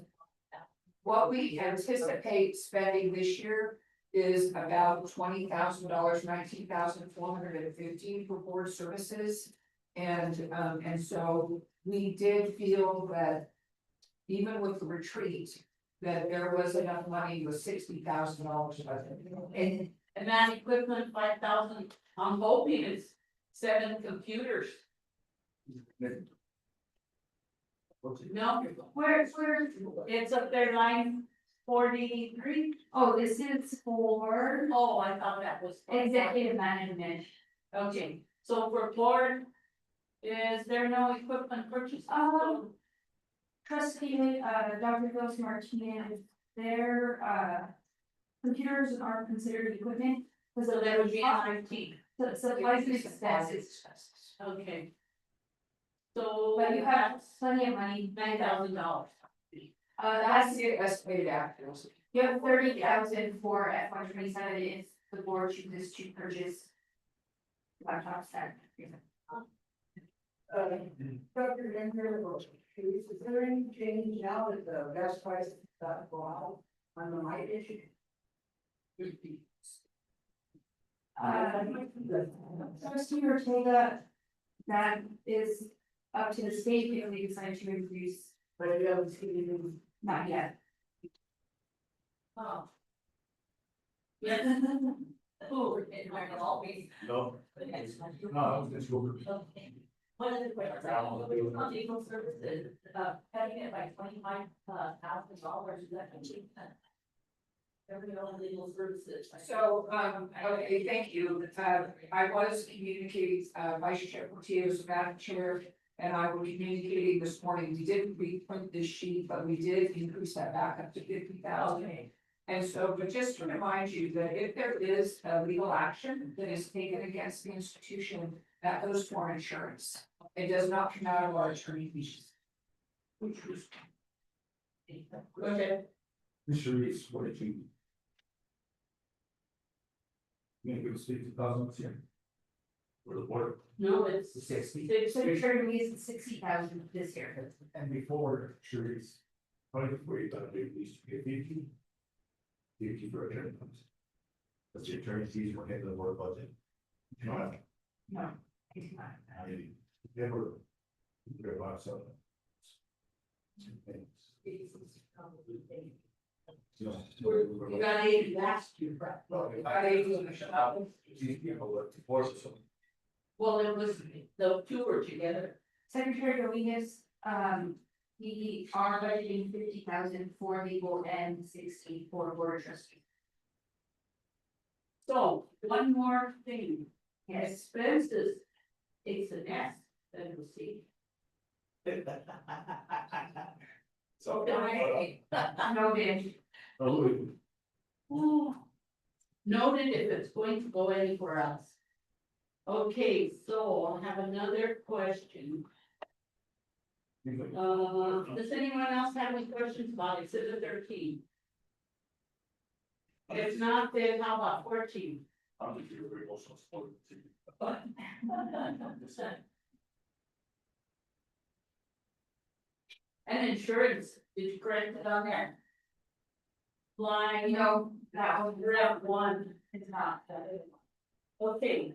What we anticipate spending this year is about $20,000, $19,415 for board services. And so we did feel that even with the retreat, that there was enough money with $60,000 budget. And that equipment, 5,000, I'm hoping it's 7 computers. No, Where, it's up there line 43. oh, this is for Oh, I thought that was. executive management. Okay, so for board, is there no equipment purchase? Trustee, Dr. Ghost Martinez, their, computers aren't considered equipment, because So that would be IT. supplies and expenses. Okay. So But you have plenty of money, $9,000. that's, estimated after. you have 30,000 for FY 27 if the board chooses to purchase laptops that. Dr. Denver, is there any change now that the gas prices got go out on the light issue? Trustee Ortega, that is up to the state if they decide to increase, But you haven't seen any. not yet. Oh. Yeah. Oh, it might always. No. No, it's okay. One of the questions, legal services, cutting it by $25,000, is that cheap? Every other legal services. So, okay, thank you. I was communicating, Vice Chair Portillo's Madam Chair, and I was communicating this morning. We didn't reprint this sheet, but we did increase that back up to 50,000. And so, but just to remind you that if there is a legal action that is taken against the institution, that goes for insurance. It does not come out of our attorney fees. Which was. Okay. Mr. Reese, what did you? You gonna give us 50,000 here? For the board? No, it's 60. So the treasury is 60,000 this year. And before, Sharice, probably before you thought it used to be 50. 50 for attorney fees. That's your attorney fees were hitting the board budget. You know what? No. I mean, never. Very much so. We got 80 last year, right? Well, it was, the two were together. Secretary Dominguez, we are budgeting 50,000 for legal and 60 for board of trustees. So, one more thing, Yes, expenses, it's an S, then we'll see. So. noted. Ooh. Noted if it's going to go anywhere else. Okay, so I'll have another question. Does anyone else have any questions about exhibit 13? If not, then how about 14? And insurance, did you correct it on there? Line, No, that was route 1. it's not. Okay,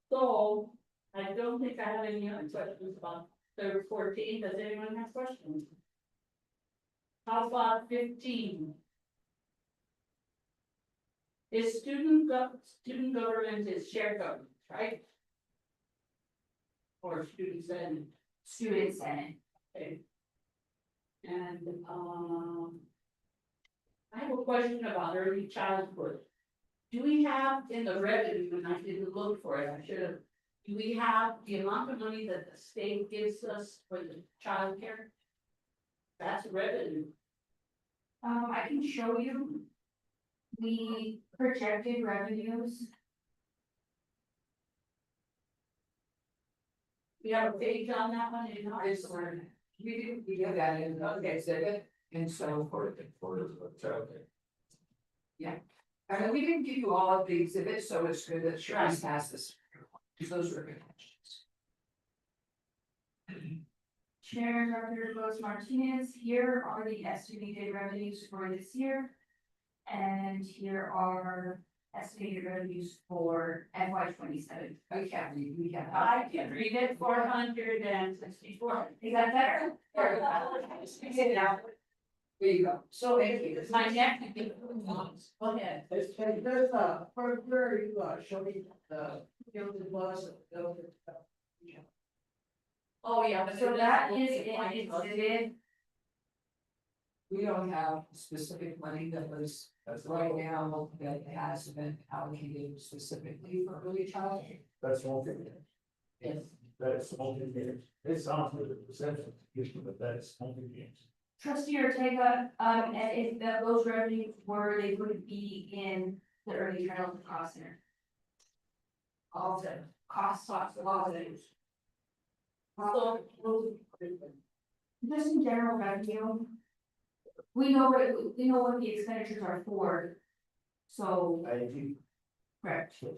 so I don't think I have any other questions about the 14. Does anyone have questions? How about 15? Is student government is shared government, right? Or student senate, Student senate. okay. And, I have a question about early childhood. Do we have in the revenue, and I didn't look for it, I should have, do we have the amount of money that the state gives us for the child care? That's revenue. I can show you. The projected revenues. We have a page on that one in our. We did that in the exhibit, and so for the. Yeah, I mean, we didn't give you all of the exhibits, so it's good that Sharice has this. Those were good questions. Chair Dr. Rose Martinez, here are the estimated revenues for this year. And here are estimated revenues for FY 27. I can't read, we can't. I can read it, 464. Is that better? There you go. So thank you. My neck would be. Go ahead. There's, for where you, show me the building was, Oh, yeah. So that is in exhibit. We don't have specific money that was, right now, that has been allocated specifically for early childhood. That's one thing. Yes. That's only games. It's not for the perception issue, but that's only games. Trustee Ortega, and if those revenues were, they would be in the early childhood cost center. All the costs, all of it. So, Just in general revenue. We know what the expenditures are for. So, correct. so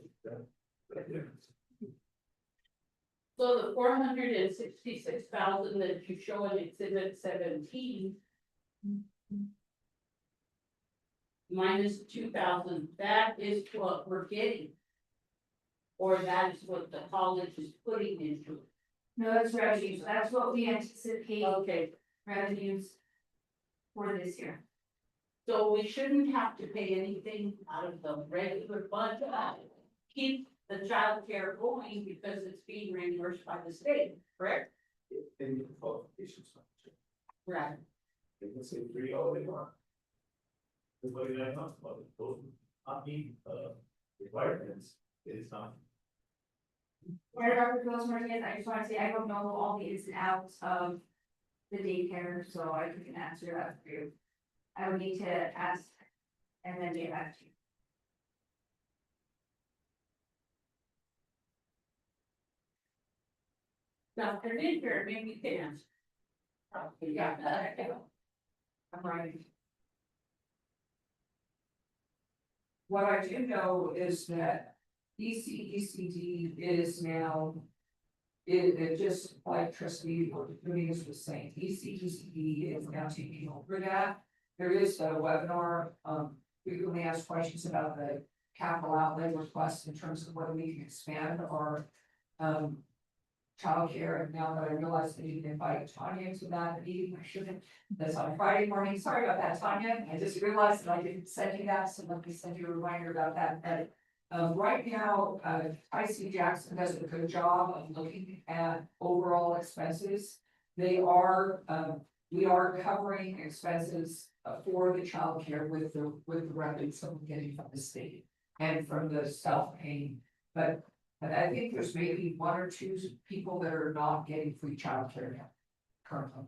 the 466,000 that you show in exhibit 17. Minus 2,000, that is what we're getting. Or that is what the college is putting into it. No, that's revenues, that's what we anticipate Okay, revenues for this year. so we shouldn't have to pay anything out of the regular budget. Keep the childcare going because it's being reimbursed by the state, correct? In the qualifications. Right. They can say 3 all they want. Everybody that comes, but those not meet requirements, it's not. Where Dr. Phyllis Martinez, I just want to say, I don't know all the ins and outs of the daycare, so I can answer that for you. I would need to ask and then get back to you. Dr. Linker, maybe you can answer. Yeah. I'm right. What I do know is that ECECD is now. It just like trustee Dominguez was saying, ECECD is now taking over that. There is a webinar, frequently asked questions about the capital outlay request in terms of whether we can expand our. Childcare, and now that I realize that you didn't invite Tanya to that meeting, I shouldn't, that's on Friday morning, sorry about that, Tanya, I just realized that I didn't send you that, so let me send you a reminder about that, but. Right now, IC Jackson does a good job of looking at overall expenses. They are, we are covering expenses for the childcare with the revenues that we're getting from the state. And from the self-paying, but I think there's maybe 1 or 2 people that are not getting free childcare now, currently.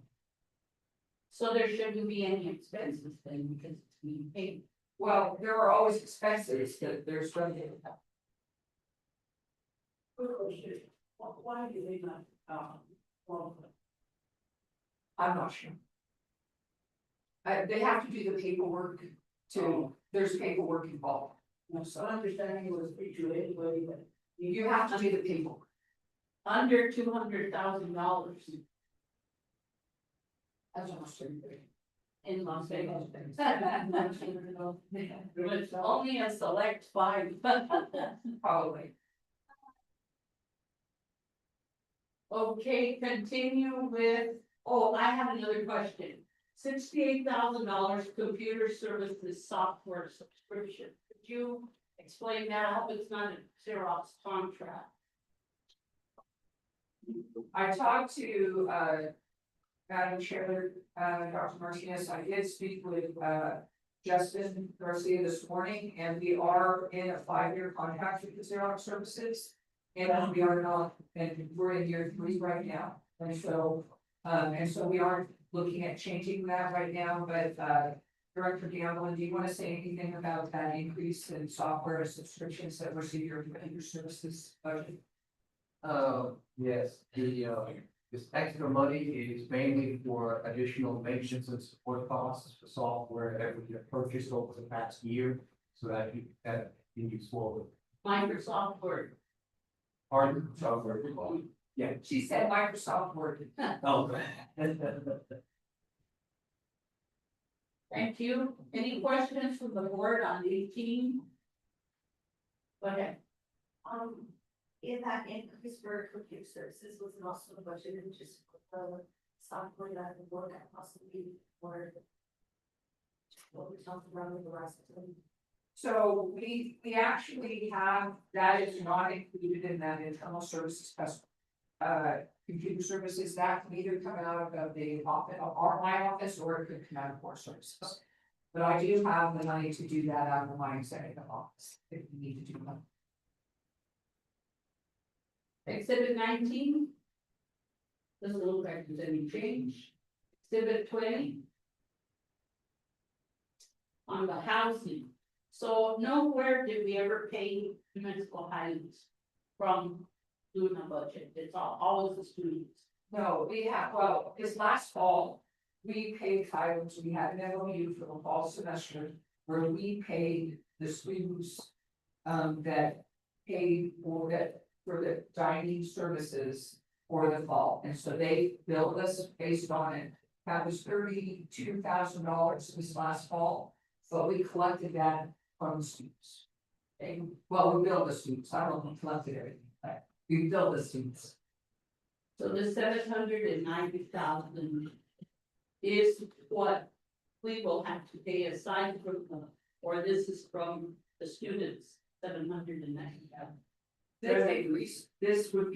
So there shouldn't be any expenses then because it's being paid. Well, there are always expenses that there's revenue. Why do they not, qualify? I'm not sure. They have to do the paperwork too, there's paperwork involved. So understanding it was free to anybody, but. You have to do the paperwork. Under $200,000 That's almost everybody. in Las Vegas. It's only a select 5. Probably. Okay, continue with, oh, I have another question. $68,000 computer services software subscription. Could you explain that? I hope it's not a Xerox contract. I talked to, Madam Chair, Dr. Martinez, I did speak with, Justin Garcia this morning, and we are in a 5-year contract with the Xerox services. And we are not, and we're in year 3 right now, and so we aren't looking at changing that right now, but, Director Gamblin, do you want to say anything about that increase in software subscriptions that we're seeing your services budget? Yes, this extra money is mainly for additional maintenance and support costs for software that we have purchased over the past year, so that continues forward. Microsoft Word. Pardon? Software. Yeah. She said Microsoft Word. Oh. Thank you. Any questions from the board on 18? Go ahead. In that increase for computer services was it also budgeted just for software that would work at possibly or what we talked about with the rest of them. So we actually have, that is not included in that internal services cost. Computer services that can either come out of the office, my office, or it could come out of core services. But I do have the money to do that out of my executive office if we need to do that. Exhibit 19. Doesn't look like there's any change. Exhibit 20, on the housing. So nowhere did we ever pay municipal highways from doing a budget, it's always the students. No, we have, well, this last fall, we paid Highlands, we had an MOU for the fall semester where we paid the students. That paid for the dining services for the fall, and so they billed us based on it. That was $32,000 this last fall, but we collected that from the students. And, well, we billed the students, I don't know, collected everything, but we billed the students. So the 790,000 is what we will have to pay aside from the, or this is from the students, 790,000. This would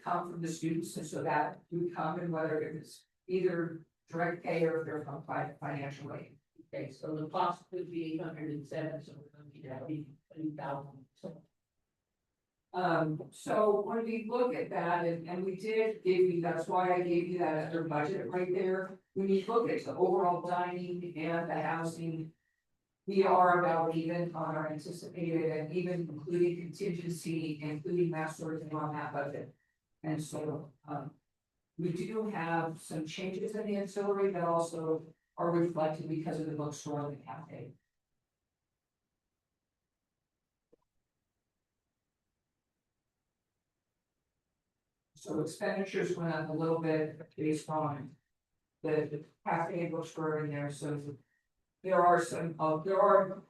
come from the students, and so that would come in whether it was either direct pay or if they're from financial aid. Okay, so the cost would be 807, so we're going to be having 20,000. So when we look at that, and we did give you, that's why I gave you that other budget right there. When you look at the overall dining and the housing, we are about even on our anticipated and even including contingency, including that sort of thing on that budget. And so, we do have some changes in the ancillary that also are reflected because of the bookstore and the cafe. So expenditures went up a little bit based on the cafe and bookstore in there, so there are some,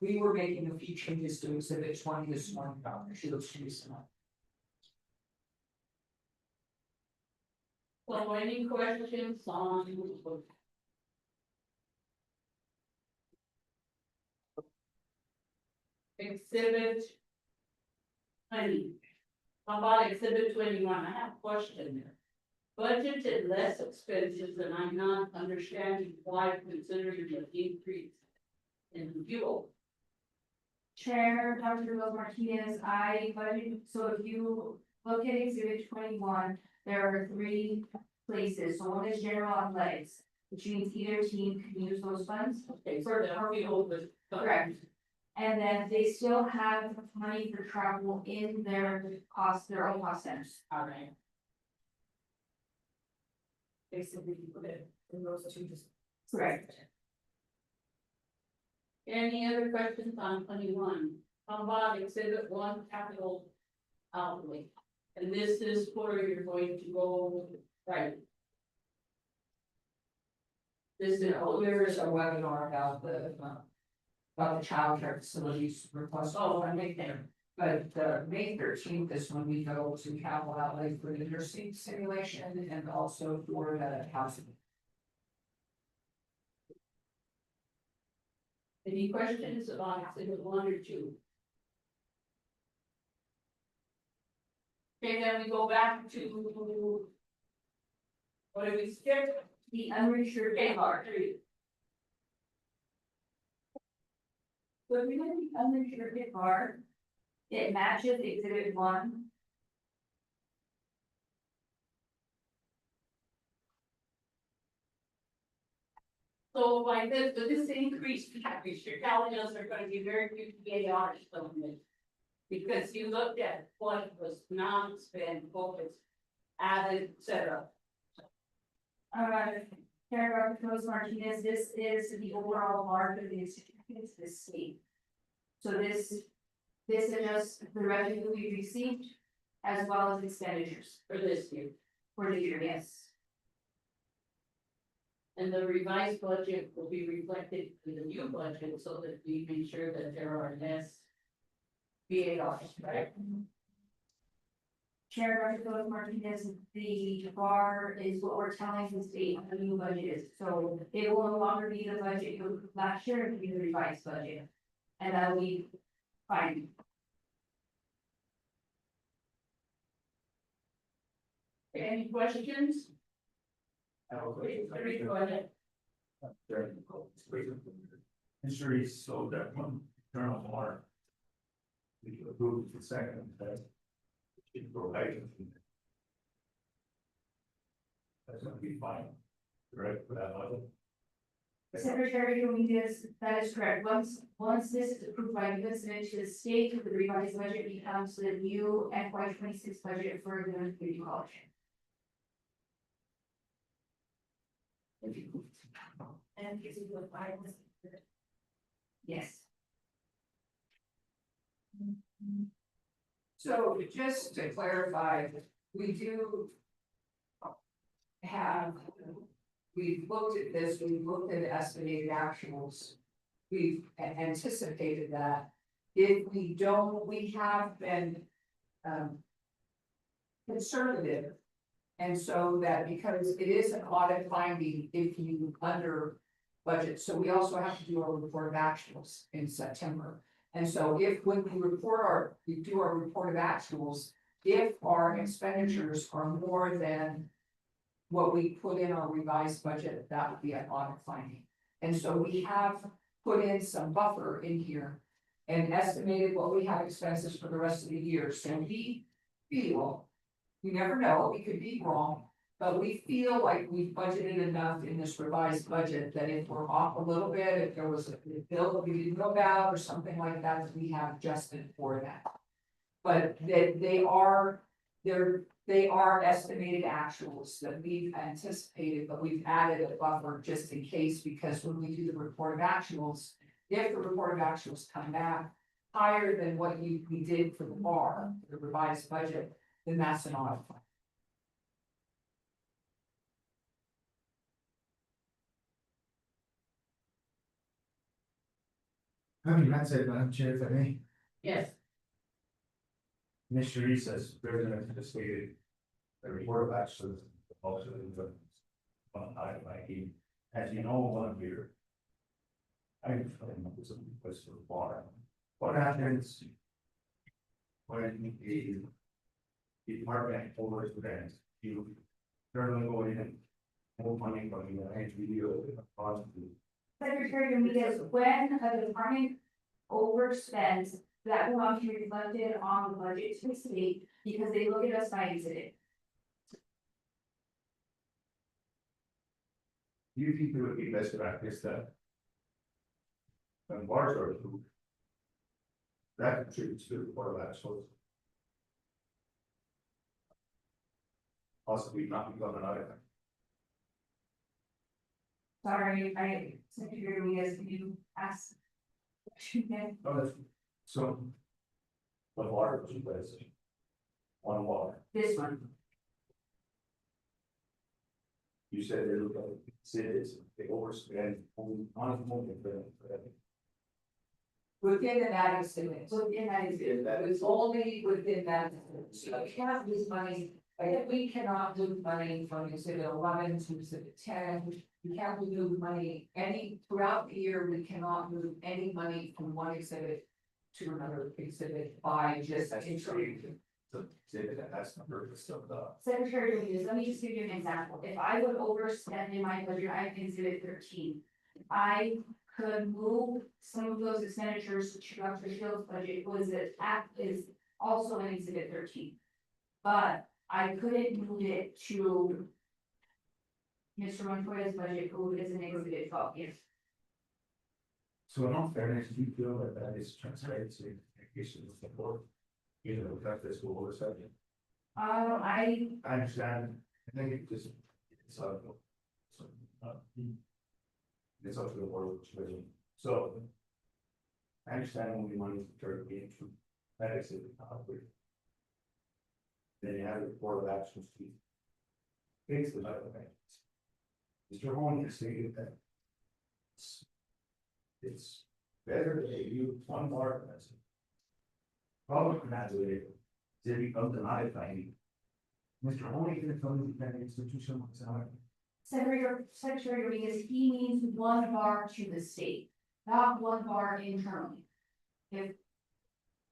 we were making a few changes to exhibit 20 this morning, she looks recent. So any questions on? Exhibit 20. How about exhibit 21? I have a question there. Budgeted less expenses and I'm not understanding why considering the increase in fuel. Chair, Dr. Rose Martinez, I budgeted, so if you look at exhibit 21, there are 3 places, so one is general athletics, which means either team can use those funds. Okay, for the fuel was. Correct. And then they still have money for travel in their own cost centers. All right. Basically, put it in those 2 just. Correct. Any other questions on 21? How about exhibit 1 capital outlay? And this is where you're going to go, right? This is, There's a webinar about the childcare facilities request. oh, I make there. But May 13th is when we go to capital outlay for the nursing simulation and also for the housing. Any questions about exhibit 1 or 2? Okay, then we go back to. What did we skip? The uninsured Okay, car. 3. So if we look at the uninsured car, it matches exhibit 1. So like this, but this increased package, you're telling us there are gonna be very few PARs from this. Because you looked at what was non-spent, what was added, et cetera. Chair Rose Martinez, this is the overall mark of the institutions this state. So this adjusts the revenue we received as well as expenditures For this year, for the year, yes. and the revised budget will be reflected in the new budget so that we make sure that there are less PARs, right? Chair Rose Martinez, the bar is what we're telling the state the new budget is, so it will no longer be the budget you approved last year, it'll be the revised budget. And that'll be fine. Any questions? Go ahead. Injuries, so that one, internal water. We approved the second, that. It go right. That's gonna be fine, right, for that level. Secretary Dominguez, that is correct. Once this is approved by you, it's sent to the state, the revised budget becomes the new FY 26 budget for the community college. And gives you a final. Yes. So just to clarify, we do have, we've looked at this, we've looked at estimated actuals. We've anticipated that. If we don't, we have been conservative. And so that because it is an audit finding if you under budget, so we also have to do our report of actuals in September. And so if when we do our report of actuals, if our expenditures are more than what we put in our revised budget, that would be an audit finding. And so we have put in some buffer in here and estimated what we have expenses for the rest of the year. So we feel, you never know, we could be wrong, but we feel like we've budgeted enough in this revised budget that if we're off a little bit, if there was a bill that we didn't know about or something like that, that we have adjusted for that. But they are estimated actuals that we've anticipated, but we've added a buffer just in case, because when we do the report of actuals, if the report of actuals come back higher than what we did for the bar, the revised budget, then that's an audit. That's it, Madam Chair, if I may. Yes. Mr. Reese has president has stated the report of actions also in the he, as you know, 1 year. I'm was a request for water. What happens when the department over grants, you turn go in and more money from the HBDO positive. Secretary Dominguez, when a department overspends, that will not be reflected on the budget to the state because they look at us by exhibit. Do you think it would be best practice that when bars are approved, that contributes to the report of actuals? Possibly not become an item. Sorry, Secretary Dominguez, can you ask? So. What water was you guys? On water, This one, you said they look like cities, they overspend on. Within that estimate. within that is. It's only within that, so we cannot lose money, like, we cannot lose money from exhibit 11 to exhibit 10. We can't move money throughout the year, we cannot move any money from one exhibit to another exhibit by just entering. So say that that's the purpose of the. Secretary Dominguez, let me just give you an example. If I would overspend in my budget, I have exhibit 13. I could move some of those expenditures to Dr. Shield's budget, is also in exhibit 13. But I couldn't move it to Mr. Montoya's budget, who is in exhibit 12, yes. So in all fairness, do you feel that that is transparency, issue with the board? You know, that this will oversight. I I understand, I think it just, it's it's up to the board, which way. So. I understand only money for Turkey into that is it. Then you have the report of actions to. Fix the other things. Mr. Horn has stated that. It's better to use one bar than that's. Problem with that is it becomes an audit finding. Mr. Horn can tell me that institution was out. Secretary Rodriguez, he means 1 bar to the state, not 1 bar internally. If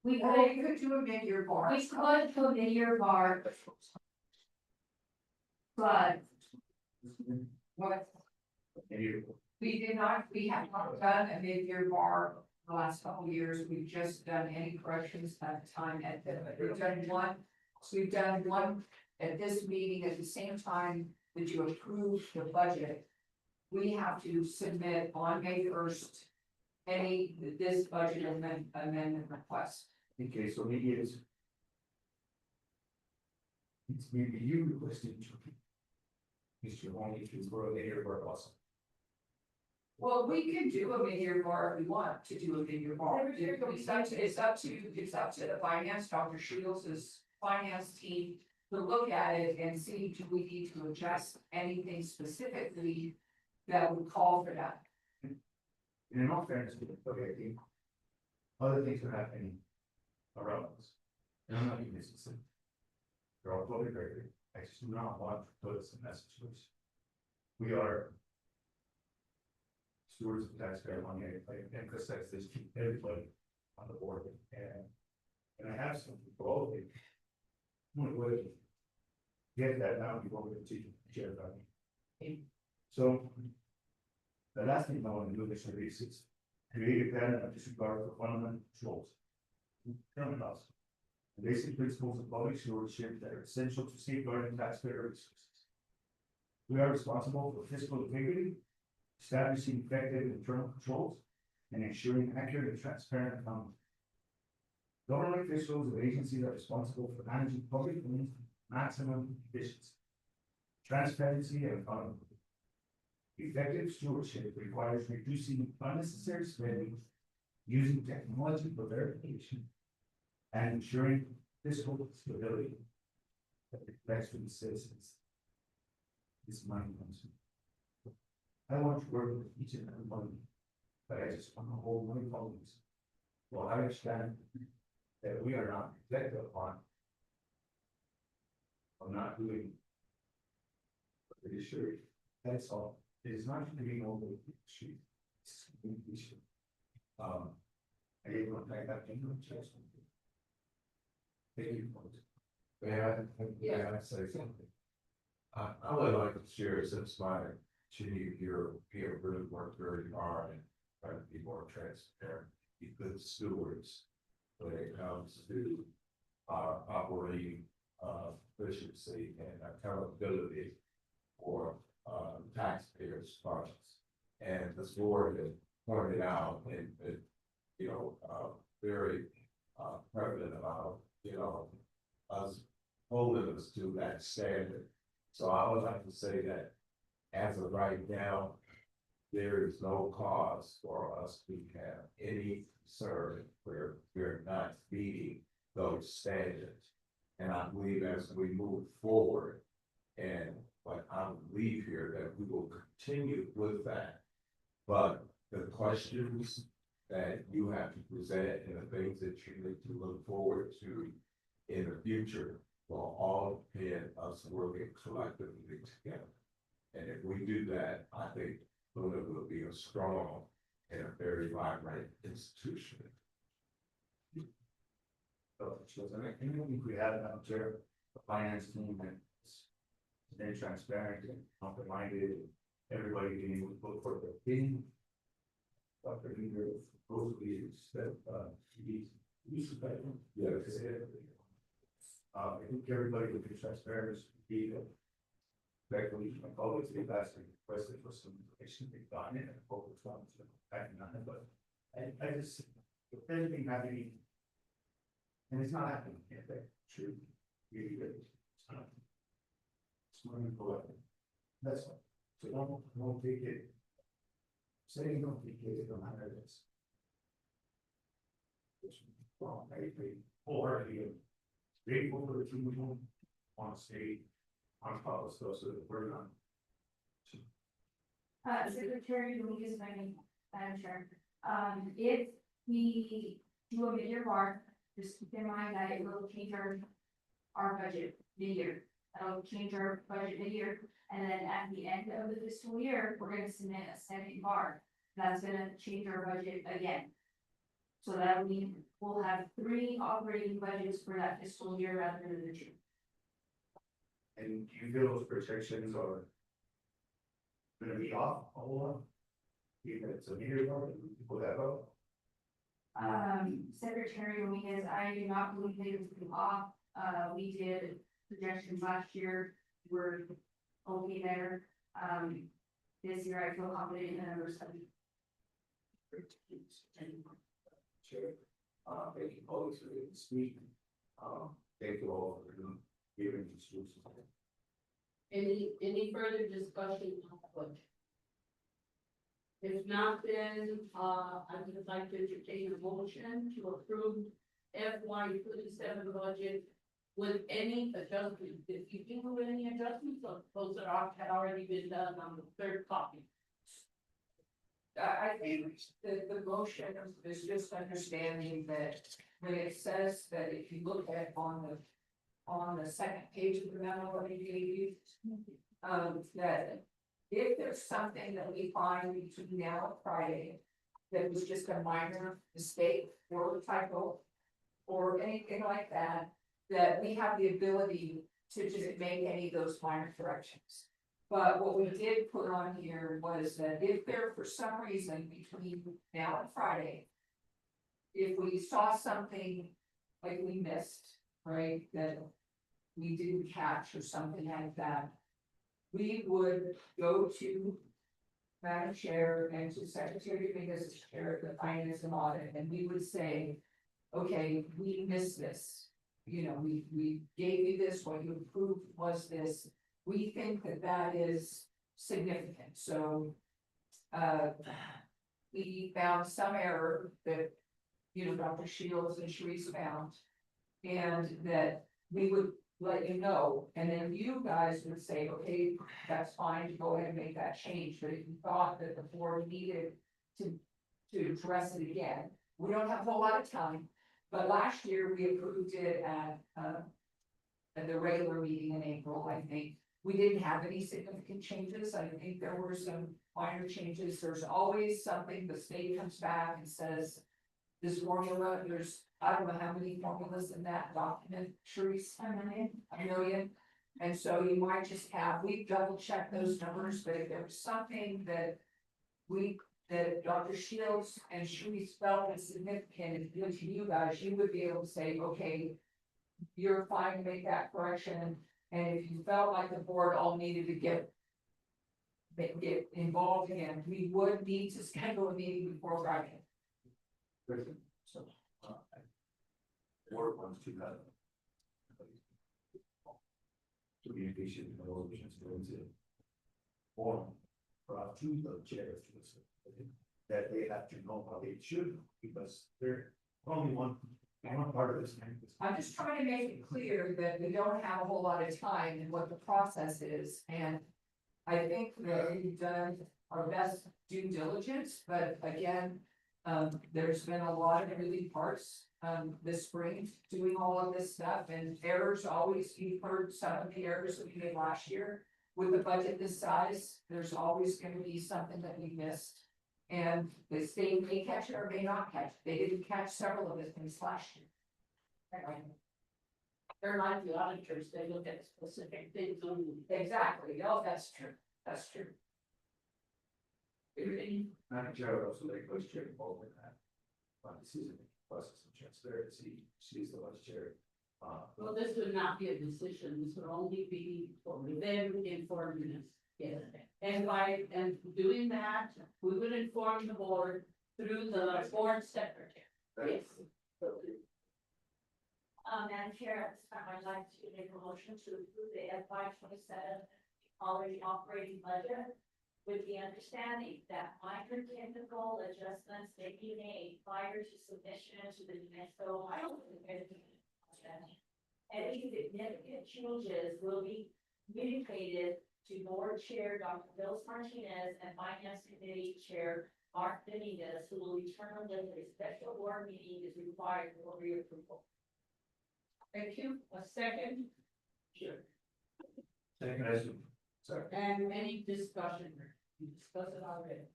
we Or could, you could do a mid-year bar. we could do a mid-year bar, but What, And you, we have not done a mid-year bar the last couple of years, we've just done any corrections at the time we've done one at this meeting at the same time that you approved the budget. we have to submit on May first this budget amendment request. Okay, so maybe it's maybe you requested to. Mr. Only to grow the air for us. Well, we can do a mid-year bar if we want to do a mid-year bar. It's up to the finance, Dr. Shields' finance team to look at it and see, do we need to adjust anything specifically that would call for that? In all fairness, okay, I think other things are happening around us. And I'm not even specific. They're all totally great. I just do not want to put us in that situation. We are stewards of taxpayer money. I emphasize this to everybody on the board, and I have some people. Would get that now before we continue to share about it. So the last thing I want to do this is create a pattern of disregard for fundamental controls. Current laws. The basic principles of public stewardship that are essential to safeguarding taxpayer resources. We are responsible for fiscal integrity, establishing effective internal controls, and ensuring accurate and transparent accounting. Government officials and agencies are responsible for managing public funds with maximum efficiency, transparency, and accountability. Effective stewardship requires reducing unnecessary spending, using technology for verification, and ensuring fiscal stability that reflects for the citizens. This money comes from. I want to work with each and every one of you, but I just want to hold my colleagues. Well, I understand that we are not reflected upon of not doing what it is sure. That's all. It is not going to be over the street. It's going to be issue. I didn't want to take that into chance. Thank you, folks. May I say something? I would like to share, since my chief here really worked very hard and try to be more transparent, be good stewards when it comes to operating efficiency and accountability for taxpayers' funds. And this board has pointed out and very prevalent about us holding us to that standard. So I would like to say that as of right now, there is no cause for us to have any concern where we're not meeting those standards. And I believe as we move forward, and what I believe here that we will continue with that. But the questions that you have to present and the things that you need to look forward to in the future will all depend us working collectively together. And if we do that, I think Luna will be a strong and a very vibrant institution. I think we have an observed finance team that's very transparent and open-minded. Everybody being able to vote for their opinion. Dr. Leader supposedly is that he's yes. I think everybody would be transparent, be respectfully my colleagues, they've asked me requested for some information, they've gotten it, and focused on acting on it, but I just, if anything happening, and it's not happening, yet, true, really good, it's not. It's moving forward. That's all. So don't take it. Saying don't take it, no matter this. Well, I wholeheartedly grateful for the team on stage, on top of stuff, so that we're not. Secretary Louise, Madam Chair, if we do a mid-year bar, just keep in mind that it will change our budget mid-year. That'll change our budget mid-year, and then at the end of the fiscal year, we're gonna submit a second bar. That's gonna change our budget again. So that we'll have 3 operating budgets for that fiscal year rather than the 2. And do you feel those protections are gonna be off all along? Even if it's a meter bar, people that vote? Secretary Dominguez, I do not believe they would be off. We did projections last year, we're okay there. This year I feel confident in number 7. Chair, thank you always for the speak. Thank you all for giving these solutions. Any further discussion on the budget? If not, then, I would like to entertain a motion to approve FY 27 budget with any adjustments. If you do any adjustments, those had already been done on the third copy. I think the motion is just understanding that when it says that if you look at on the second page of the memo that we gave you, that if there's something that we find between now and Friday that was just a minor mistake or typo or anything like that, that we have the ability to just make any of those minor corrections. But what we did put on here was that if there, for some reason, between now and Friday, if we saw something like we missed, right, that we didn't catch or something like that, we would go to Madam Chair and to Secretary Dominguez, Chair of the Finance and Audit, and we would say, okay, we missed this. You know, we gave you this, what you approved was this. We think that that is significant, so we found some error that, you know, Dr. Shields and Sharice found, and that we would let you know, and then you guys would say, okay, that's fine, to go ahead and make that change, but if you thought that the board needed to address it again, we don't have a whole lot of time, but last year we approved it at the regular meeting in April, I think. We didn't have any significant changes. I think there were some minor changes. There's always something, the state comes back and says, this formula, there's, I don't know how many formulas in that document, Sharice? A million. And so you might just have, we double check those numbers, but if there was something that Dr. Shields and Sharice felt was significant and good to you guys, you would be able to say, okay, you're fine to make that correction. And if you felt like the board all needed to get involved again, we would need to schedule a meeting before Friday. So, board wants to have communication, resolutions going to form to the chairs that they have to know how they should, because they're only one part of this. I'm just trying to make it clear that we don't have a whole lot of time and what the process is, and I think that we've done our best due diligence, but again, there's been a lot of moving parts, this spring, doing all of this stuff, and errors always, you've heard some of the errors that we made last year. With a budget this size, there's always gonna be something that we missed. And the state may catch it or may not catch it. They didn't catch several of the things last year. They're like the auditors, they look at specific things only. Exactly, no, that's true, that's true. Madam Chair, would also like Vice Chair involved in that. This is a process of transparency. She's the Vice Chair. Well, this would not be a decision, this would only be for them informing us. Yes, and doing that, we would inform the board through the board secretary. Yes. Madam Chair, at this time, I'd like to make a motion to approve the FY 27 already operating budget with the understanding that minor technical adjustments may be made prior to submission to the UNESCO. Any significant changes will be communicated to Board Chair Dr. Bill Martinez and Finance Committee Chair Mark Dominguez, who will determine whether a special board meeting is required for reapproval. Thank you. A second? Sure. Second, I assume. Sorry. And any discussion? We discussed it already.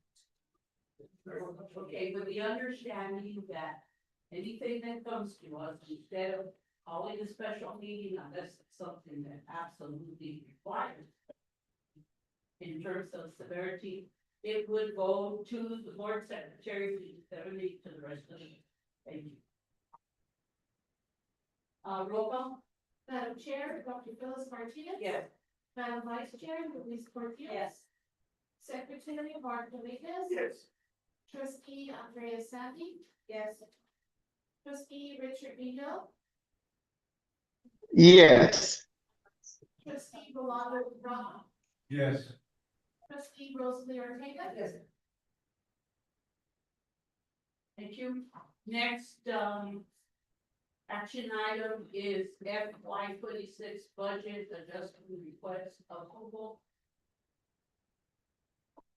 Okay, with the understanding that anything that comes to us, instead of calling a special meeting unless it's something that absolutely requires, in terms of severity, it would go to the board secretary to disseminate to the rest of the. Thank you. Roll call? Madam Chair, Dr. Phyllis Martinez. Yes. Madam Vice Chair, Louise Portillo. Yes. Secretary Mark Dominguez. Yes. Trustee Andrea Sandy. Yes. Trustee Richard Beadle. Yes. Trustee Rolando Rama. Yes. Trustee Rosalie Ortega. Yes. Thank you. Next, action item is FY 26 budget adjustment request approval.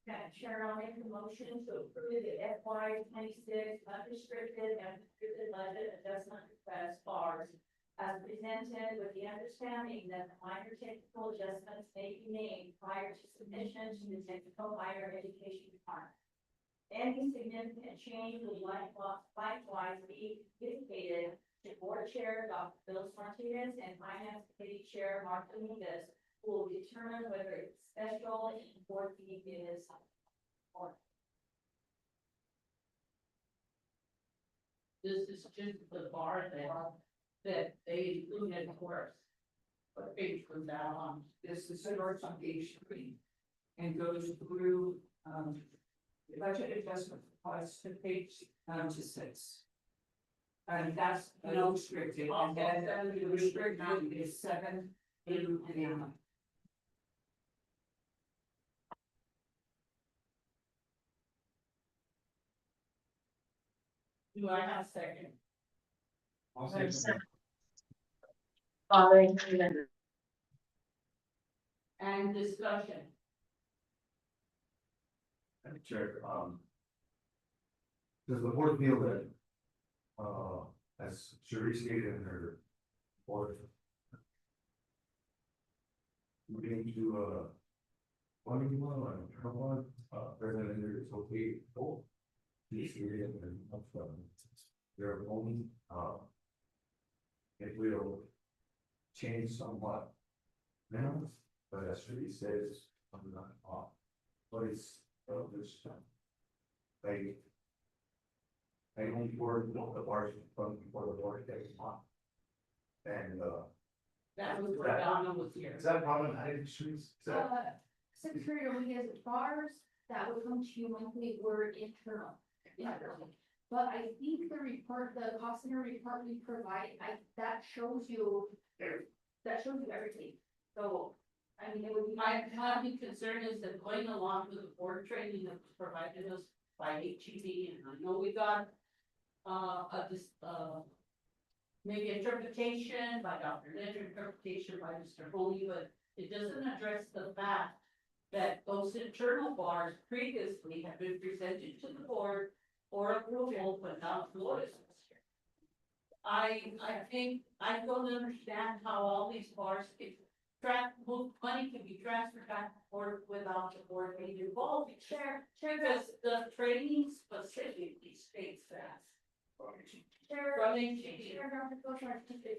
Madam Chair, I'll make a motion to approve the FY 26 unrestricted and restricted budget adjustment request bars as presented with the understanding that the minor technical adjustments may be made prior to submission to the technical higher education department. Any significant change would likewise be communicated to Board Chair Dr. Bill Martinez and Finance Committee Chair Mark Dominguez, who will determine whether it's special and board meeting is. This is just the bar that they included, of course. What page was that on? This is starts on page 3 and goes through, the budget adjustment applies to page, to 6. And that's no restricted, and then the restricted is 7, 8, and 9. Do I have a second? I'll say. And discussion. Madam Chair, does the board feel that, as Sherry stated in her report, moving to funding one, rather than there is okay, this area and their own, it will change somewhat now, but as Sherry says, I'm not off. But it's, there's, I only work the bars from before the board takes on. And, That was where Donna was here. is that problematic, Sharice? Is that? Secretary Dominguez, bars that would come to you monthly were internal. But I think the report, the cost center report we provide, that shows you everything. So, I mean, it would be. My only concern is that going along with the board training that was provided us by HEB, and I know we got maybe interpretation by Dr. Ledger, interpretation by Mr. Holey, but it doesn't address the fact that those internal bars previously have been presented to the board for approval, but not notices. I think, I don't understand how all these bars can money can be transferred back and forth without the board being involved. Because the training specifically states that. If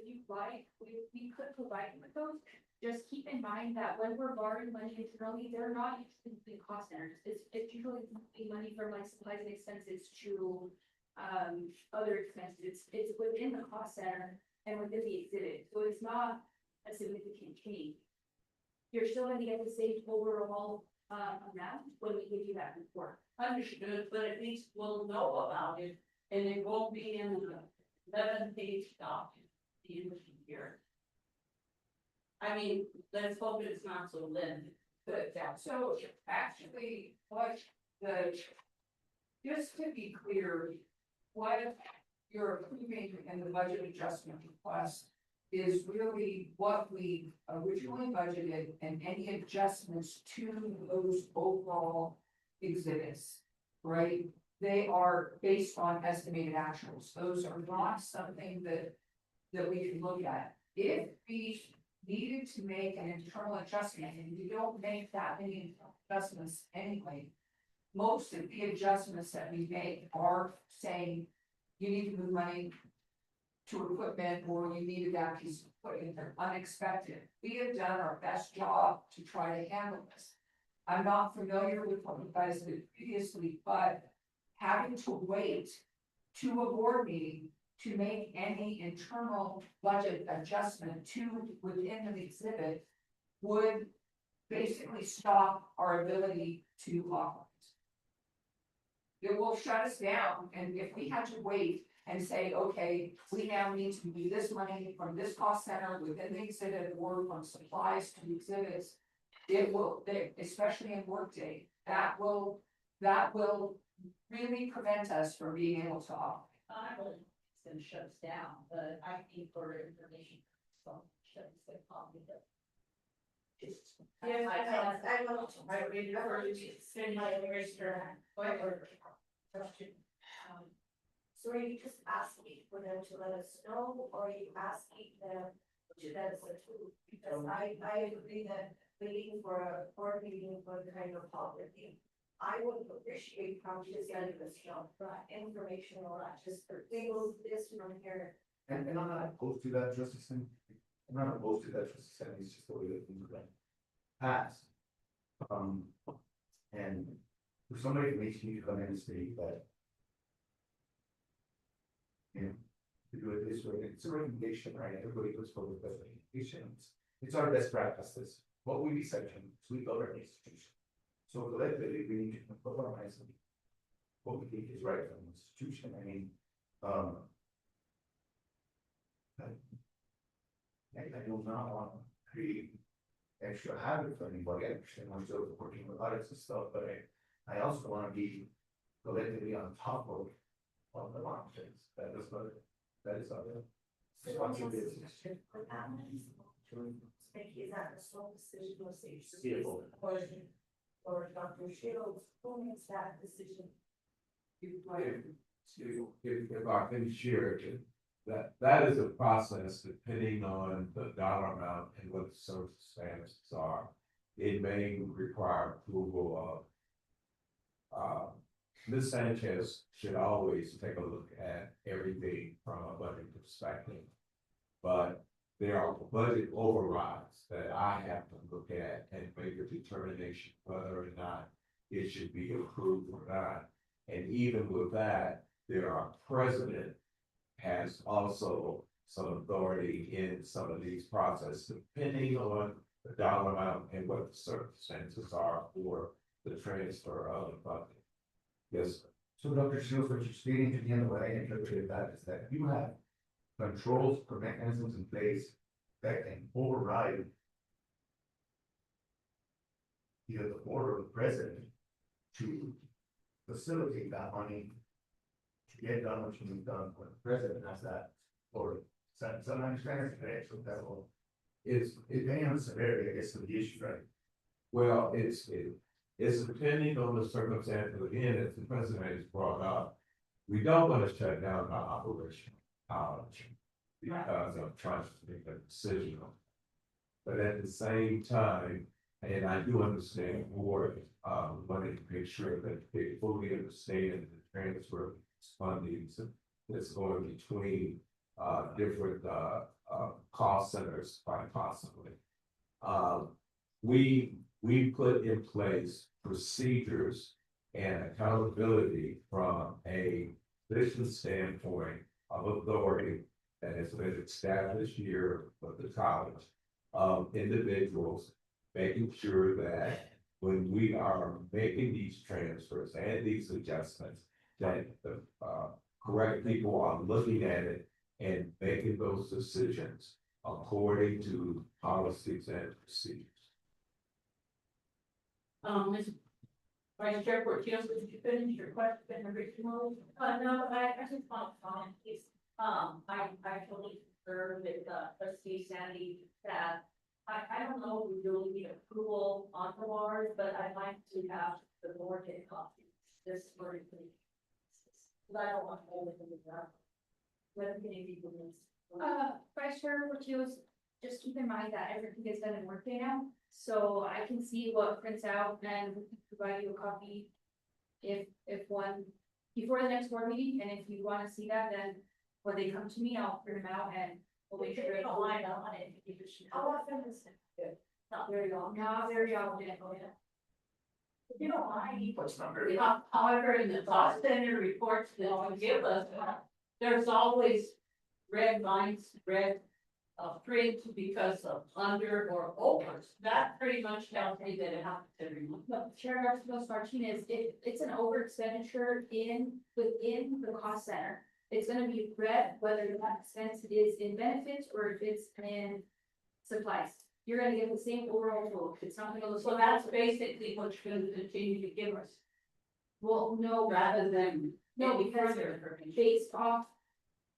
you like, we could provide you with those. Just keep in mind that when we're borrowing money internally, they're not usually cost centers. It's usually money from like supplies and expenses to other expenses. It's within the cost center and within the exhibit, so it's not a significant change. You're still going to get the same overall amount when we give you that report. Understood, but at least we'll know about it, and it won't be in the 11-page document at the end of the year. I mean, let's hope it's not so lengthy. But so actually, what just to be clear, what you're approving in the budget adjustment request is really what we originally budgeted and any adjustments to those overall exhibits, right? They are based on estimated actuals. Those are not something that we can look at. If we needed to make an internal adjustment, and we don't make that many adjustments anyway, most of the adjustments that we make are saying you need to move money to equipment, or you needed that piece of equipment, they're unexpected. We have done our best job to try to handle this. I'm not familiar with what you guys did previously, but having to wait to a board meeting to make any internal budget adjustment to within an exhibit would basically stop our ability to operate. It will shut us down, and if we had to wait and say, okay, we now need to do this money from this cost center within the exhibit or from supplies to exhibits. It will, especially in workday, that will really prevent us from being able to operate. I don't think it's gonna shut us down, but I need further information. So, shut us down. Yes, I will, I read it for you, send my register, whatever. Question. So are you just asking for them to let us know, or are you asking them to let us know? Because I agree that waiting for a board meeting for the kind of policy. I would appreciate probably just getting us, information or not, just for things this from here. And I'm not opposed to that, Justice, and I'm not opposed to that, Justice, and it's just the way that things are going. Pass. And for somebody that makes me come in and state that. You know, to do it this way, it's a recommendation, right? Everybody goes forward with recommendations. It's our best practices. What we decide to, we govern the institution. So collectively, we need to compromise what we think is right for the institution. I mean, I do not want to create extra habit for anybody. I understand I'm still working with audits and stuff, but I also want to be collectively on top of the long things. That is our responsibility. For families, is that the sole decision or say? CFO. Or Dr. Shields, who makes that decision? If I can share it, that is a process depending on the dollar amount and what the service standards are. It may require approval of, Ms. Sanchez should always take a look at everything from a budget perspective. But there are budget overrides that I have to look at and make a determination whether or not it should be approved or not. And even with that, there are president has also some authority in some of these processes, depending on the dollar amount and what the circumstances are for the transfer of the budget. Yes, sir. So Dr. Shields, what you're stating to the end of what I interpreted that is that you have controls or mechanisms in place that can override either the board or the president to facilitate that money to get done what you need done when the president has that authority. So I understand it's correct, so that's all. It's depending on the severity, I guess, of the issue, right? Well, it's depending on the circumstance. Again, as the president has brought up, we don't want to shut down our operation because of trying to make a decision. But at the same time, and I do understand more, wanting to make sure that they fully understand the transfer funding that's going between different cost centers quite possibly. We put in place procedures and accountability from a business standpoint of authority that has been established here with the college of individuals, making sure that when we are making these transfers and these adjustments, that the correct people are looking at it and making those decisions according to policies and procedures. Ms. Vice Chair Portillo, did you finish your question originally? No, I just want to comment, please. I totally concur with trustee Sandy that I don't know if we really need approval on the warrant, but I'd like to have the board get copies this for me. I don't want to hold it in the ground. Let me be Vice Chair Portillo, just keep in mind that everything is done in Workday now, so I can see what prints out and we can provide you a copy if one before the next board meeting, and if you want to see that, then when they come to me, I'll print them out and we'll make sure it's aligned on it. How often is it? Not very long, not very often. You know, I, What's number? however, in the cost center reports that you give us, there's always red lines, red print because of under or over. That pretty much tells me that it happens every month. No, Chair Martinez, it's an over expenditure within the cost center. It's gonna be read whether that expense is in benefits or if it's in supplies. You're gonna get the same overall total. It's not gonna look. So that's basically what you're gonna continue to give us, Well, no, rather than No, any because further information. based off